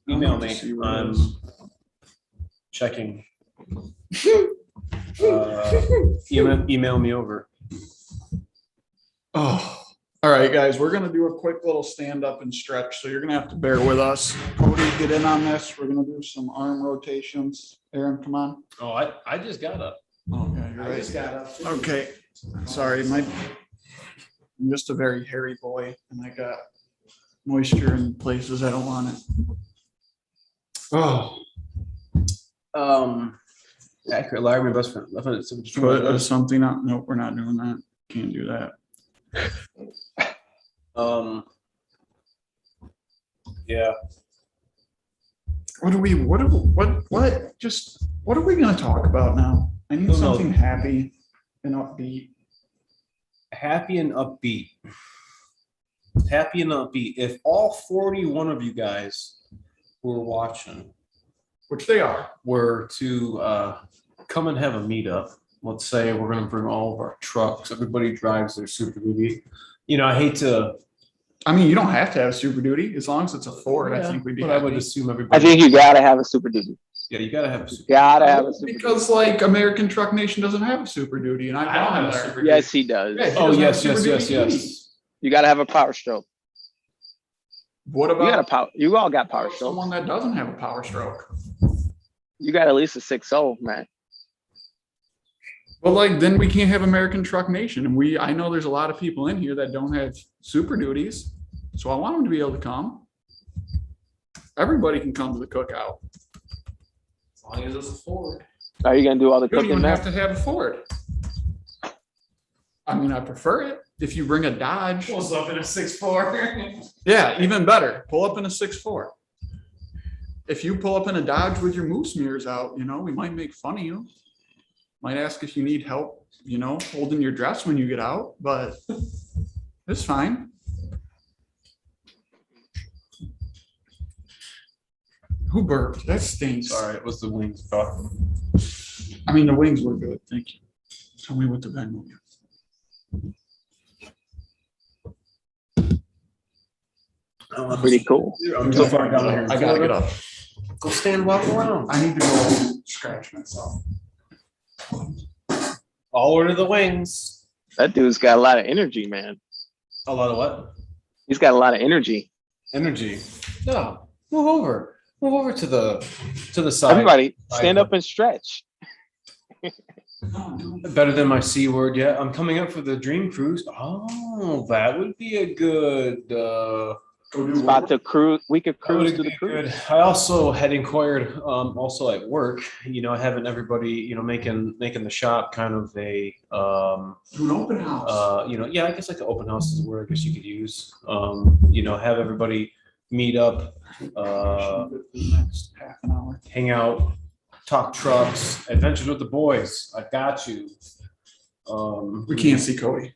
Email me. I'm checking. Email me over. Oh, all right, guys, we're gonna do a quick little stand up and stretch, so you're gonna have to bear with us. Cody, get in on this. We're gonna do some arm rotations. Aaron, come on. Oh, I just got up. Oh, yeah, you're I right. just got up. Okay, sorry, I'm just a very hairy boy, and I got moisture in places I don't want it. Oh. Accurate. Larry, my best friend. Put something up. Nope, we're not doing that. Can't do that. Yeah. What are we gonna talk about now? I need something happy and upbeat. Happy and upbeat. Happy and upbeat. If all 41 of you guys who are watching, Which they are, were to come and have a meetup, let's say we're going to bring all of our trucks. Everybody drives their Super Duty. You know, I hate to. I mean, you don't have to have Super Duty as long as it's a Ford. I think we'd be. But happy. I would assume everybody. I think you gotta have a Super Duty. Yeah, you gotta have a Super. Gotta have a Super Duty. Because like American Truck Nation doesn't have a Super Duty, and I don't have a Super Duty. Yes, he does. Yeah, he Oh doesn't have yes, Super yes, Duty. yes. You gotta have a Power Stroke. What You got a about power. You all got Power Stroke. someone that doesn't have a Power Stroke? You got at least a 6.0, man. Well, like then we can't have American Truck Nation, and I know there's a lot of people in here that don't have Super Duties, so I want them to be able to come. Everybody can come to the cookout. As long as it's a Ford. Are you gonna do all the You don't cooking, even man? have to have a Ford. I mean, I prefer it. If you bring a Dodge, Pulls up in a 6'4". yeah, even better. Pull up in a 6'4". If you pull up in a Dodge with your moose mirrors out, we might make fun of you. Might ask if you need help, holding your dress when you get out, but it's fine. Who burped? That stinks. Sorry, it was the wings. Doc. I mean, the wings were good. Thank you. Tell me what the Venmo is. Pretty cool. I'm so far down here. I gotta get up. Go stand, walk around. I need to go scratch myself. All order the wings. That dude's got a lot of energy, man. A lot of what? He's got a lot of energy. Energy. No, move over. Move over to the side. Everybody, stand up and stretch. Better than my C word yet. I'm coming up for the Dream Cruise. Oh, that would be a good Spot to cruise. We could that cruise would to the be cruise. good. I also had inquired, also at work, having everybody, making the shop kind of a, Do an open house. yeah, I guess like an open house is a word I guess you could use. Have everybody meet up, Next half an hour. hang out, talk trucks, adventures with the boys. I got you. We can't see Cody.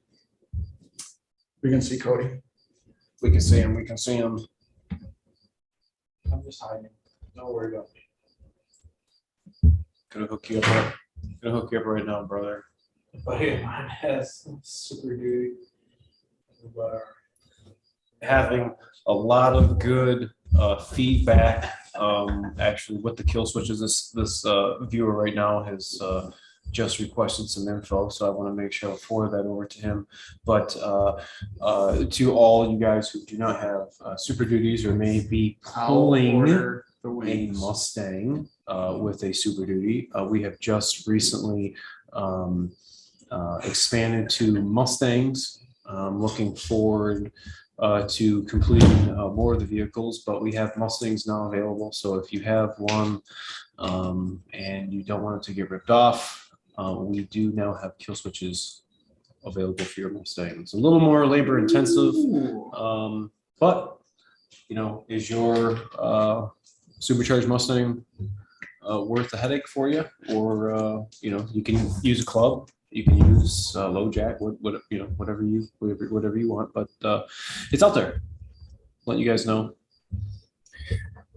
We can see Cody. We can see him. We can see him. I'm just hiding. Don't worry about me. Gonna hook you up. Gonna hook you up right now, brother. But hey, mine has Super Duty. Having a lot of good feedback. Actually, with the kill switches, this viewer right now has just requested some info, so I want to make sure I forward that over to him. But to all you guys who do not have Super Duties or may be pulling a Mustang with a Super Duty, we have just recently expanded to Mustangs. Looking forward to completing more of the vehicles, but we have Mustangs now available. So if you have one and you don't want it to get ripped off, we do now have kill switches available for your Mustang. It's a little more labor intensive, but you know, is your supercharged Mustang worth the headache for you? Or you know, you can use a club, you can use low jack, what you know, whatever you want. But it's out there. Let you guys know.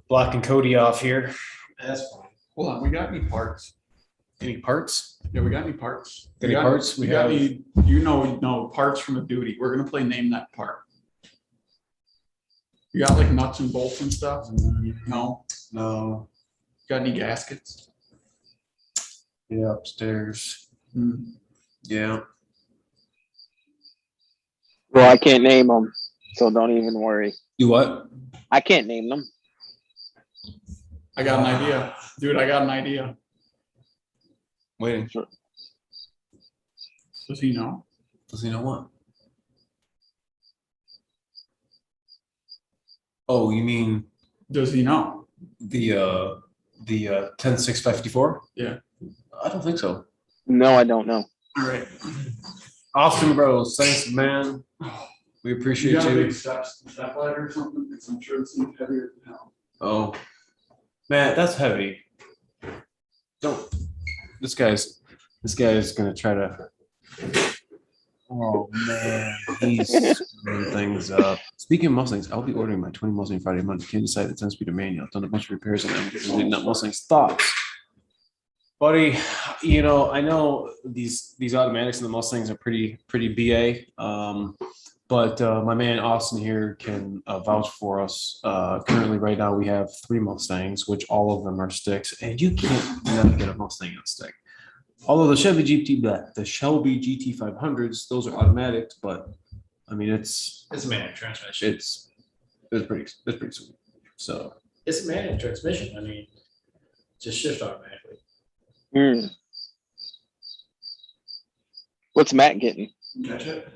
Blocking Cody off here. That's fine. Hold on, we got any parts? Any parts? Yeah, we got any parts? Any parts? We got any, you know, parts from a duty. We're gonna play name that part. You got like nuts and bolts and stuff? No? No. Got any gaskets? Yeah, upstairs. Yeah. Well, I can't name them, so don't even worry. You what? I can't name them. I got an idea. Dude, I got an idea. Waiting. Does he know? Does he know what? Oh, you mean Does he know? the 10654? Yeah. I don't think so. No, I don't know. All right. Austin Bros, thanks, man. We You appreciate got a you. big step ladder or something? Because I'm sure it's heavier than hell. Oh, Matt, that's heavy. Don't. This guy's gonna try to. Oh man, he's screwing things up. Speaking of Mustangs, I'll be ordering my 20 Mustang Friday month. Can't decide the 10-speed or manual. I've done a bunch of repairs on them. Not Mustangs. Thoughts, buddy? You know, I know these automatics in the Mustangs are pretty BA. But my man Austin here can vouch for us. Currently, right now, we have 3 Mustangs, which all of them are sticks, and you can't not get a Mustang on stick. Although the Shelby GT 500s, those are automatics, but I mean it's It's a manual transmission. it's pretty sweet. So It's a manual transmission. I mean, just shift automatically. What's Matt getting? Catch it?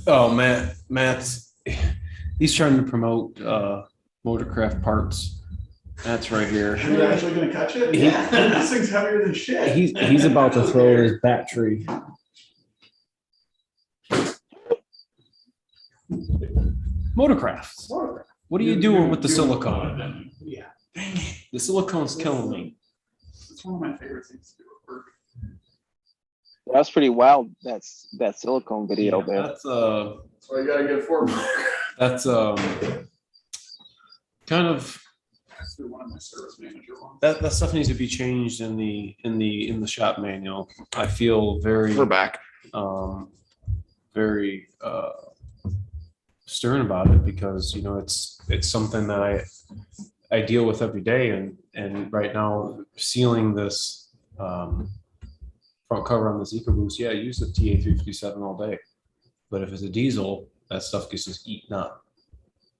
oh Matt's he's trying to promote motorcraft parts. That's right here. Are you actually gonna catch it? Yeah. This thing's heavier than shit. He's about to throw his battery. Motorcraft. What are you doing with the silicone? Yeah. The silicone's killing me. It's one of my favorite things to do at work. That's pretty wild. That's that silicone video there. That's That's why you gotta get forward. that's kind of That's one of my service manager ones. that stuff needs to be changed in the shop manual. I feel very back. very stern about it because you know it's something that I deal with every day and right now sealing this front cover on this EcoBoost, yeah, I use the TA357 all day, but if it's a diesel, that stuff gets just eaten up,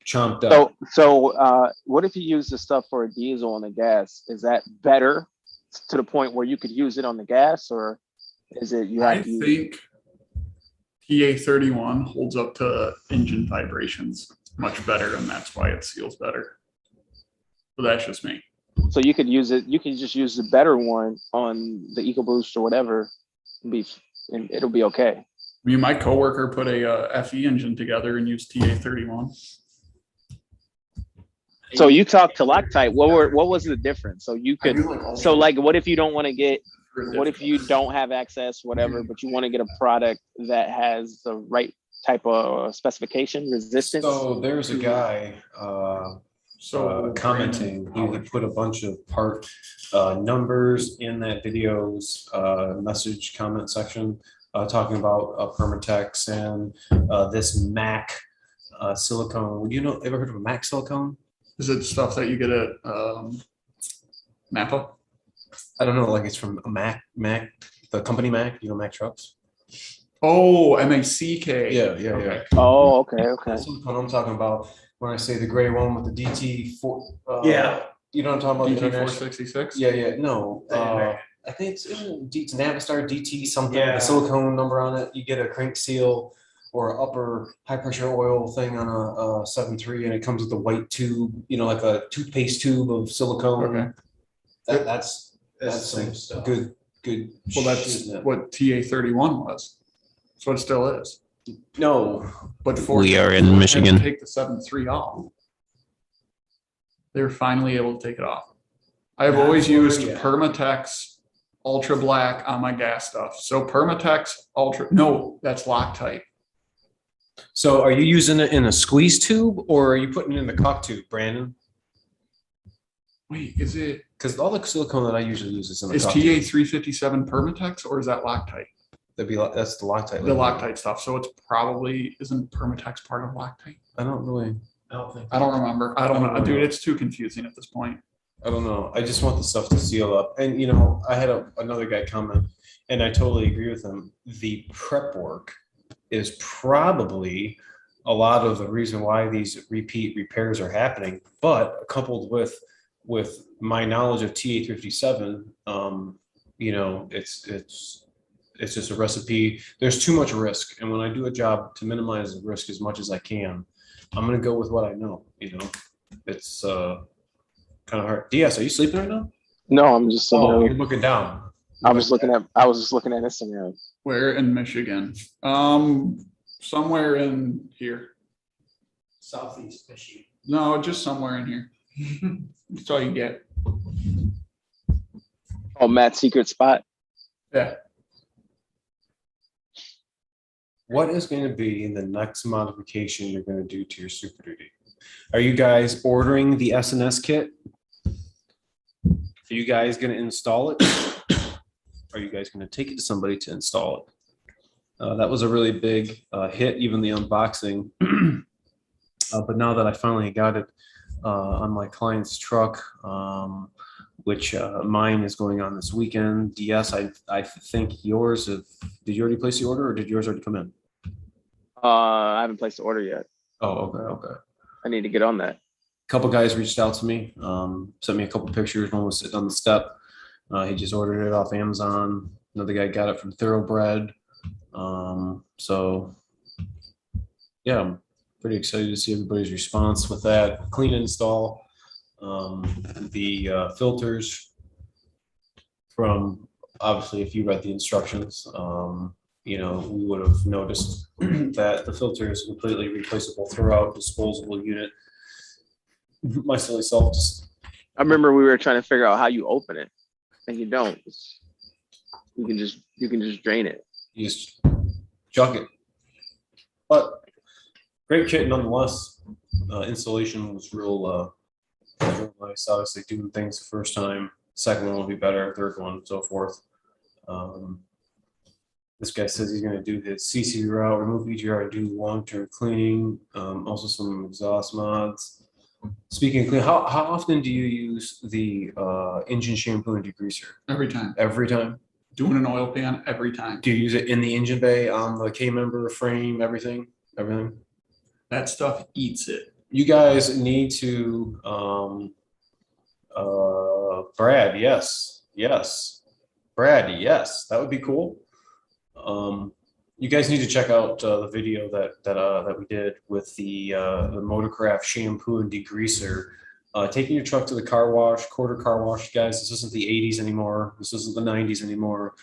chomped up. So what if you use the stuff for a diesel on the gas? Is that better to the point where you could use it on the gas, or is it you have I to use think TA31 holds up to engine vibrations much better, and that's why it seals better. But that's just me. so you could use it, you can just use the better one on the EcoBoost or whatever, and it'll be okay. I mean, my coworker put a FE engine together and used TA31. So you talked to Loctite, what was the difference? So you could, so like, what if you don't want to get, what if you don't have access, whatever, but you want to get a product that has the right type of specification, resistance? So there's a guy commenting, he put a bunch of part numbers in that video's message comment section talking about Permatex and this Mac silicone. Would you know, ever heard of a Mac silicone? Is it stuff that you get at Napa? I don't know, like it's from a Mac, the company Mac, you know, Mac trucks. Oh, MACK. Yeah. Oh, okay. That's what I'm talking about when I say the gray one with the DT4. Yeah. You know what I'm talking about? DT466? Yeah. No. I think it's Navistar DT something, Yeah. the silicone number on it. You get a crank seal or upper high pressure oil thing on a 7.3, and it comes with a white tube, you know, like a toothpaste tube of silicone. Okay. That's the same some stuff. good good. Well, that's what TA-31 was. That's what it still is. No, But Ford We are in Ford had to Michigan. Take the 7.3 off. They were finally able to take it off. I've Not always Ford used yet. Permatex Ultra Black on my gas stuff. So Permatex Ultra, no, that's Loctite. so are you using it in a squeeze tube or are you putting it in the caulk tube, Brandon? Wait, is it, Because all the silicone that I usually use is in the is caulk tube. TA-357 Permatex or is that Loctite? That's the Loctite. The Loctite stuff. So it's probably, isn't Permatex part of Loctite? I don't really. I don't think. I don't remember. I don't know. Dude, it's too confusing at this point. I don't know. I just want the stuff to seal up. And I had another guy comment, and I totally agree with him. The prep work is probably a lot of the reason why these repeat repairs are happening. But coupled with my knowledge of TA-57, it's just a recipe. There's too much risk, and when I do a job to minimize the risk as much as I can, I'm gonna go with what I know. It's kind of hard. DS, are you sleeping right now? No, I'm just Oh, you're looking down. I was just looking at Instagram. Where in Michigan? Somewhere in here. Southeast Michigan. No, just somewhere in here. That's all you get. Oh, Matt's secret spot. Yeah. What is going to be the next modification you're going to do to your Super Duty? Are you guys ordering the SNS kit? Are you guys going to install it? Are you guys going to take it to somebody to install it? That was a really big hit, even the unboxing. But now that I finally got it on my client's truck, which mine is going on this weekend. DS, I think yours, did you already place the order or did yours already come in? I haven't placed the order yet. Oh, okay. I need to get on that. A couple guys reached out to me, sent me a couple pictures. One was sitting on the step. He just ordered it off Amazon. Another guy got it from Thoroughbred. So yeah, I'm pretty excited to see everybody's response with that. Clean install. The filters from, obviously, if you read the instructions, we would have noticed that the filter is completely replaceable throughout, disposable unit. My silly self just. I remember we were trying to figure out how you open it, and you don't. You can just drain it. You just jug it. But great kit nonetheless. Installation was real nice. Obviously, doing things the first time. Second one will be better. Third one, so forth. This guy says he's going to do his CC route, remove EGR, do long-term cleaning. Also some exhaust mods. Speaking of clean, how often do you use the engine shampoo and degreaser? Every time. Every time. Doing an oil pan every time. Do you use it in the engine bay, on the K-member frame, everything? That stuff eats it. You guys need to, Brad, yes. Brad, yes, that would be cool. You guys need to check out the video that we did with the Motorcraft shampoo and degreaser. Taking your truck to the car wash, quarter car wash, guys. This isn't the 80s anymore. This isn't the 90s anymore.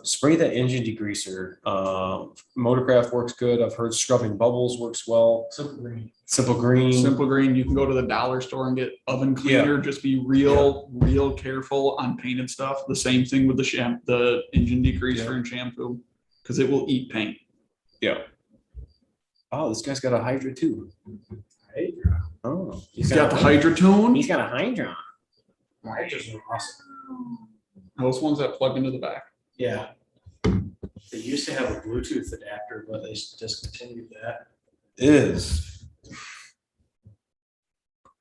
Spray that engine degreaser. Motorcraft works good. I've heard scrubbing bubbles works well. Simple green. Simple green. You can go to the dollar store and get oven cleaner. Just be real careful on painted stuff. The same thing with the engine degreaser and shampoo, because it will eat paint. Yeah. Oh, this guy's got a Hydra too. Hydra. Oh, He's got the Hydra tune. He's got a Hydra. Hydra's are awesome. Those ones that plug into the back. Yeah. They used to have a Bluetooth adapter, but they discontinued that. Is.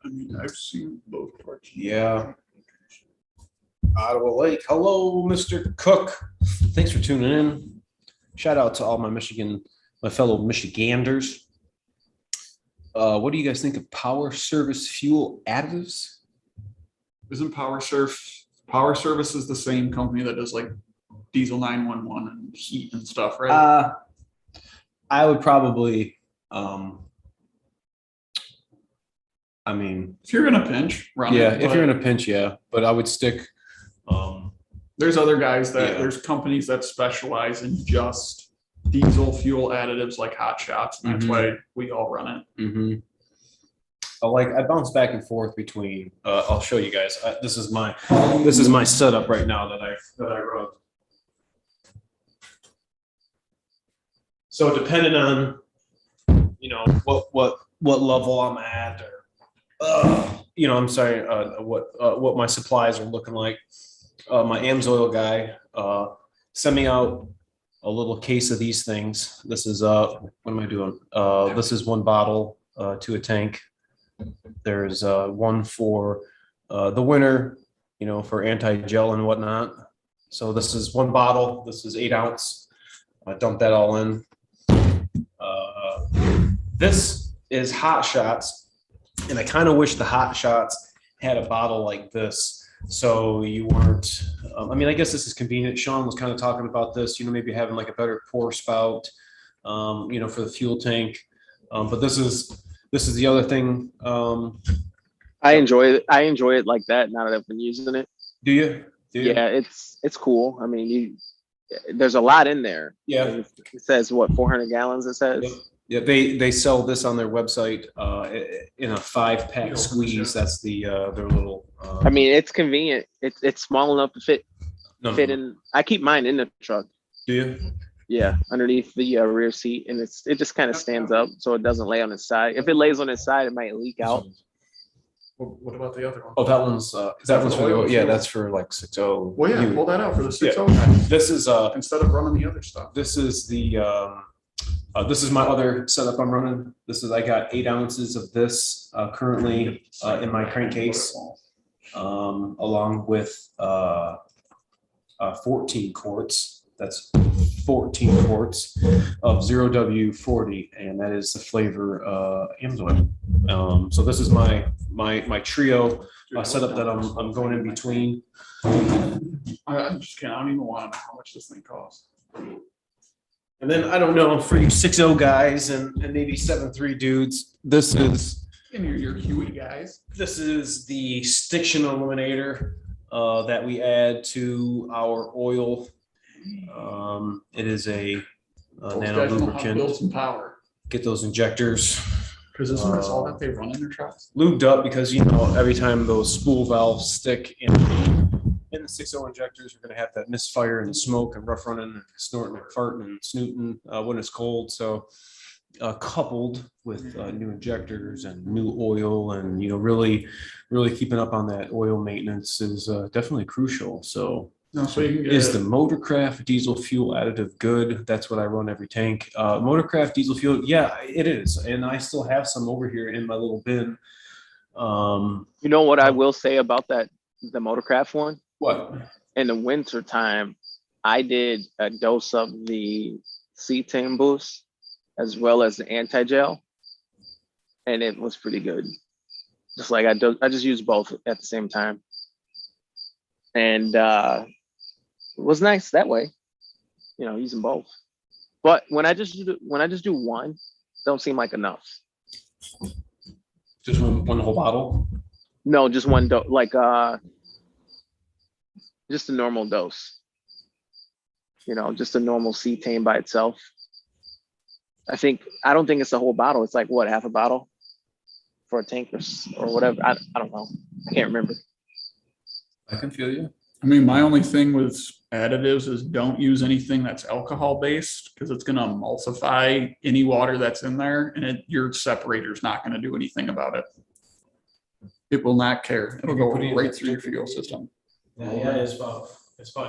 I mean, I've seen both parts. Yeah. Ottawa Lake. Hello, Mr. Cook. Thanks for tuning in. Shout out to all my fellow Michiganders. What do you guys think of Power Service Fuel Additives? Isn't Power Service is the same company that does like diesel 911 and heat and stuff, right? I would probably, if you're gonna pinch, run it. If you're in a pinch, yeah. But I would stick There's other guys that, Yeah. there's companies that specialize in just diesel fuel additives like Hot Shots, and that's why we all run it. Mm-hmm. I bounce back and forth between. I'll show you guys. This is my setup right now that I run. So depending on what level I'm at, or I'm sorry, what my supplies are looking like. My AMSOIL guy sent me out a little case of these things. This is what am I doing? This is one bottle to a tank. There's one for the winter, for anti-gel and whatnot. So this is one bottle. This is 8 ounce. I dump that all in. This is Hot Shots, and I kind of wish the Hot Shots had a bottle like this. So you weren't, I guess this is convenient. Sean was kind of talking about this, maybe having like a better pour spout, for the fuel tank. But this is the other thing. I enjoy it like that now that I've been using it. Do you? Yeah, it's cool. I mean, there's a lot in there. Yeah. It says what, 400 gallons it says? Yep. Yeah, they sell this on their website in a 5-pack squeeze. That's their little. I mean, it's convenient. It's small enough to fit in. I keep mine in the truck. Do you? Yeah, underneath the rear seat, and it just kind of stands up so it doesn't lay on its side. If it lays on its side, it might leak out. What about the other one? Oh, that one's for yeah, that's for like 6.0. Well, yeah, pull that out for the 6.0 guys. This is Instead of running the other stuff. This is this is my other setup I'm running. I got 8 ounces of this currently in my crankcase, along with 14 quarts. That's 14 quarts of 0W40, and that is the flavor AMSOIL. So this is my trio setup that I'm going in between. I just can't. I don't even want to know how much this thing costs. And then I don't know, for you 6.0 guys and maybe 7.3 dudes, this is your Huey guys. This is the stiction eliminator that we add to our oil. It is a nano lubricant. Build some power. Get those injectors. Because isn't this all that they run in their trucks? Lubed up, because every time those spool valves stick in the 6.0 injectors, you're going to have that misfire and smoke and rough running and snorting and farting and snooting when it's cold. So coupled with new injectors and new oil, and really keeping up on that oil maintenance is definitely crucial. So is the Motorcraft diesel fuel additive good? That's what I run every tank. Motorcraft diesel fuel, yeah, it is, and I still have some over here in my little bin. You know what I will say about that, the Motorcraft one? What? In the winter time, I did a dose of the cetane boost as well as the anti-gel, and it was pretty good. Just like I just used both at the same time, and it was nice that way, using both. But when I just do one, don't seem like enough. Just one whole bottle? No, just one dose, like just a normal dose. Just a normal cetane by itself. I don't think it's a whole bottle. It's like what, half a bottle for a tank or whatever. I don't know. I can't remember. I can feel you. I mean, my only thing with additives is don't use anything that's alcohol based, because it's going to emulsify any water that's in there, and your separator is not going to do anything about it. It will not care. It'll go right through your fuel system. Yeah, it's about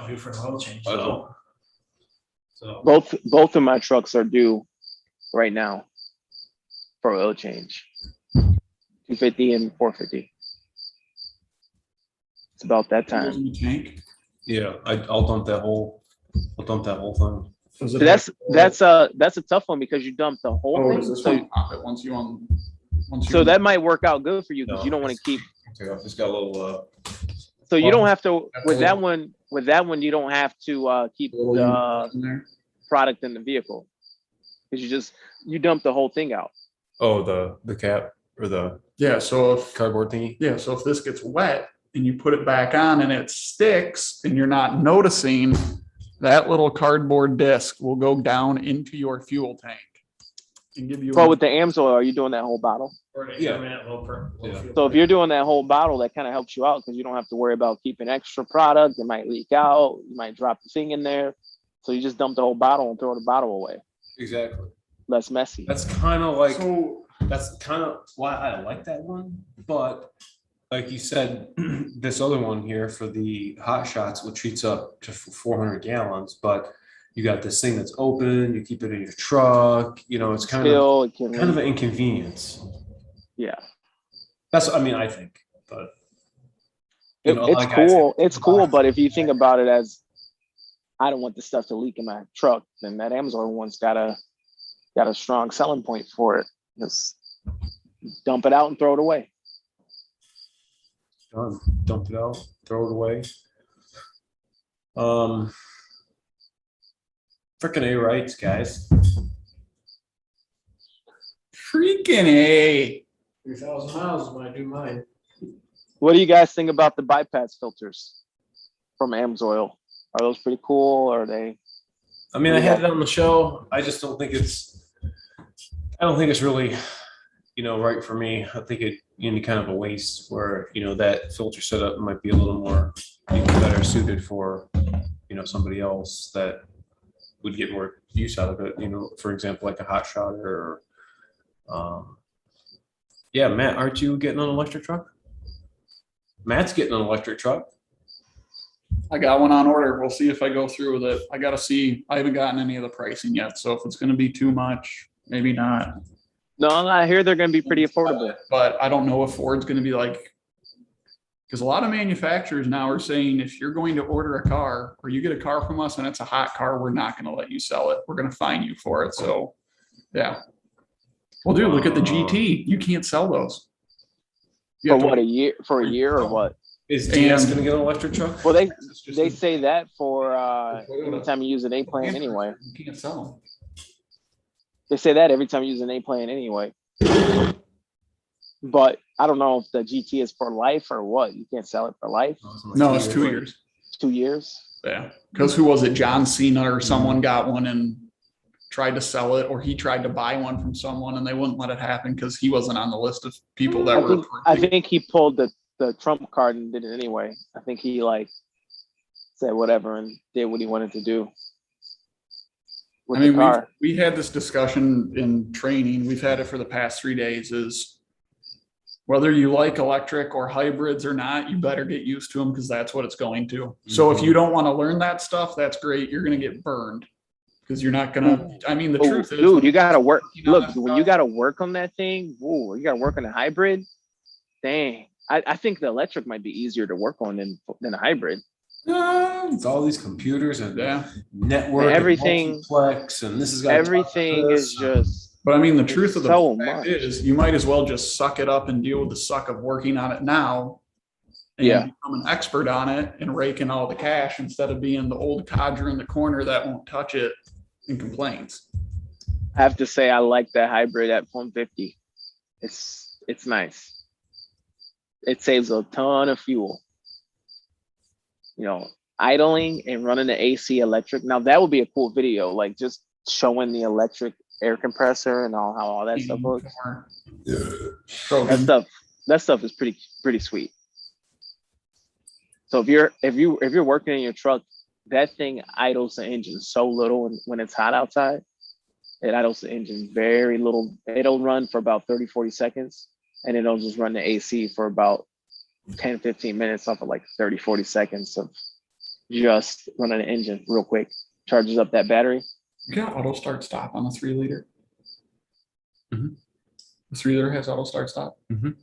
due for an oil change. So Both of my trucks are due right now for oil change. 250 and 450. It's about that time. In the tank. Yeah, I'll dump that whole thing. That's a tough one, because you dump the whole thing. Does this one pop it once you so that might work out good for you, because you don't want to keep. It's got a little. So you don't have to with that one. With that one, you don't have to keep the product in the vehicle, because you dump the whole thing out. Oh, the cap or the So if cardboard thingy. Yeah, so if this gets wet and you put it back on and it sticks and you're not noticing, that little cardboard disc will go down into your fuel tank and give you. But with the AMSOIL, are you doing that whole bottle? Yeah. So if you're doing that whole bottle, that kind of helps you out because you don't have to worry about keeping extra product. It might leak out. You might drop the thing in there. So you just dump the whole bottle and throw the bottle away. Exactly. Less messy. That's kind of like, So that's kind of why I like that one. But like you said, this other one here for the hot shots, which treats up to 400 gallons, but you got this thing that's open, you keep it in your truck, you know, it's kind Still, of an inconvenience. Yeah. That's, I mean, I think, but you know, a lot It's of guys cool. get- It's cool. But if you think about it as, I don't want this stuff to leak in my truck, then that Amazon one's got a strong selling point for it. Just dump it out and throw it away. Done. Dump it out, throw it away. Freaking A rights, guys. freaking A. 3,000 miles is when I do mine. What do you guys think about the bypass filters from AMSOIL? Are those pretty cool? Or are they? I mean, I had it on the show. I just don't think it's, I don't think it's really, you know, right for me. I think it, you know, kind of a waste where, you know, that filter setup might be a little more, you know, better suited for, you know, somebody else that would get more use out of it. You know, for example, like a hot shotter or, yeah, Matt, aren't you getting an electric truck? Matt's getting an electric truck. I got one on order. We'll see if I go through with it. I gotta see. I haven't gotten any of the pricing yet. So if it's gonna be too much, maybe not. No, I hear they're going to be pretty affordable. But I don't know if Ford's gonna be like, because a lot of manufacturers now are saying if you're going to order a car or you get a car from us and it's a hot car, we're not gonna let you sell it. We're gonna fine you for it. So, yeah. Well, dude, look at the GT. You can't sell those. You For have to- what, a year? For a year or what? Is DS And- gonna get an electric truck? Well, It's just they a- say that for every time you use an A-plane anyway. You can't sell them. They say that every time you use an A-plane anyway. But I don't know if the GT is for life or what. You can't sell it for life. No, it's 2 years. 2 years. Yeah, because who was it? John Cena or someone got one and tried to sell it, or he tried to buy one from someone and they wouldn't let it happen because he wasn't on the list of people that were. I approving. think he pulled the Trump card and did it anyway. I think he like said whatever and did what he wanted to do with I mean, the car. we had this discussion in training. We've had it for the past 3 days. Is whether you like electric or hybrids or not, you better get used to them because that's what it's going to. So if you don't want to learn that stuff, that's great. You're going to get burned because you're not going to. I mean, the Oh, truth is, dude, you gotta work. you know Look, that when you stuff. gotta work on that thing, whoa, you gotta work on a hybrid. Dang, I think the electric might be easier to work on than a hybrid. It's all these computers and Yeah. network, Everything- and multiplex, and this is got Everything is just But I mean, the truth of the so fact much. is, you might as well just suck it up and deal with the suck of working on it now. And Yeah. become an expert on it and rake in all the cash instead of being the old codger in the corner that won't touch it and complains. I have to say I like that hybrid at 150. It's nice. It saves a ton of fuel. You know, idling and running the AC electric. Now that would be a cool video, like just showing the electric air compressor and how all that stuff looks. That stuff is pretty sweet. So if you're working in your truck, that thing idles the engine so little when it's hot outside. It idles the engine very little. It'll run for about 30, 40 seconds, and it'll just run the AC for about 10, 15 minutes off of like 30, 40 seconds of just running the engine real quick. Charges up that battery. Yeah, auto start stop on the 3 liter. Mhm. The 3 liter has auto start stop. Mhm.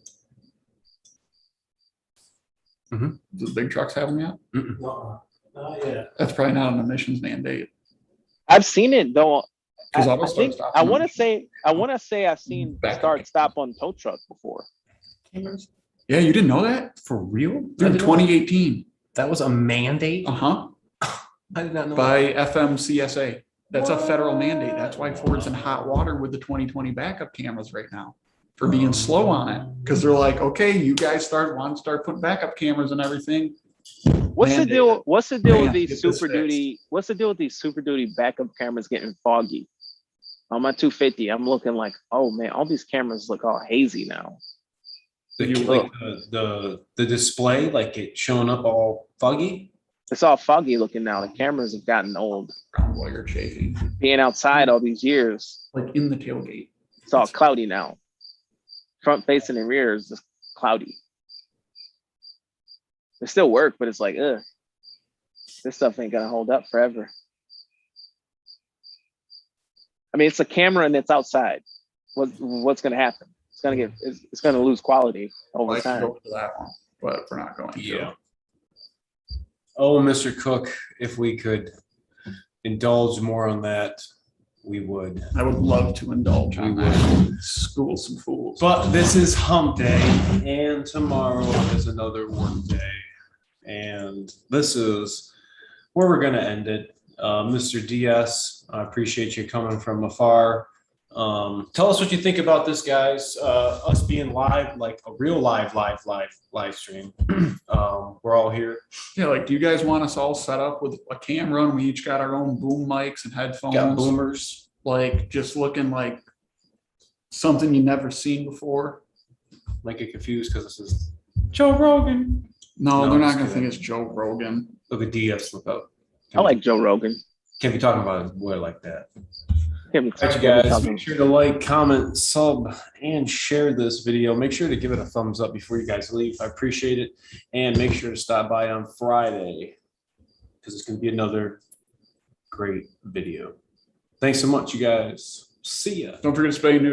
Mhm. Does big trucks have them yet? No, not yet. That's probably not an emissions mandate. I've seen it though. Because I auto start think stop. I want to say I've seen Back- start stop on tow truck before. Yeah, you didn't know that? For real? Dude, 2018. That was a mandate? Uh-huh. I did not know. By FMCSA. That's a federal mandate. That's why Ford's in hot water with the 2020 backup cameras right now for being slow on it. Because they're like, okay, you guys want to start putting backup cameras and everything. What's the deal? What's the deal with Man, these get this Super Duty? What's the deal with these Super Duty backup cameras getting foggy? On my 250, I'm looking like, oh man, all these cameras look all hazy now. Like the display, like it showing up all foggy. It's all foggy looking now. The cameras have gotten old. While you're chafing, Being outside all these years, like in the tailgate. it's all cloudy now. Front facing and rear is just cloudy. They still work, but it's like, ugh, this stuff ain't gonna hold up forever. I mean, it's a camera and it's outside. What's gonna happen? It's gonna lose quality over Like time. go to that one, but we're not going to. Yeah. Oh, Mr. Cook, if we could indulge more on that, we would. I would love to indulge on We that. School some fools. But this is hump day, and tomorrow is another work day. And this is where we're going to end it. Mr. DS, I appreciate you coming from afar. Tell us what you think about this, guys. Us being live, like a real live stream. We're all here. Yeah, like, do you guys want us all set up with a camera and we each got our own boom mics and headphones? Got boomers. Like, just looking like something you never seen before. Might get confused because this is Joe Rogan. No, No, they're not just gonna think kidding. it's Joe Rogan. Look at DS. Look up. I like Joe Rogan. Can't be talking about a boy like that. Can't be All right, you talking- guys, make sure to like, comment, sub, and share this video. Make sure to give it a thumbs up before you guys leave. I appreciate it. And make sure to stop by on Friday because it's going to be another great video. Thanks so much, you guys. See ya. Don't forget to spay new.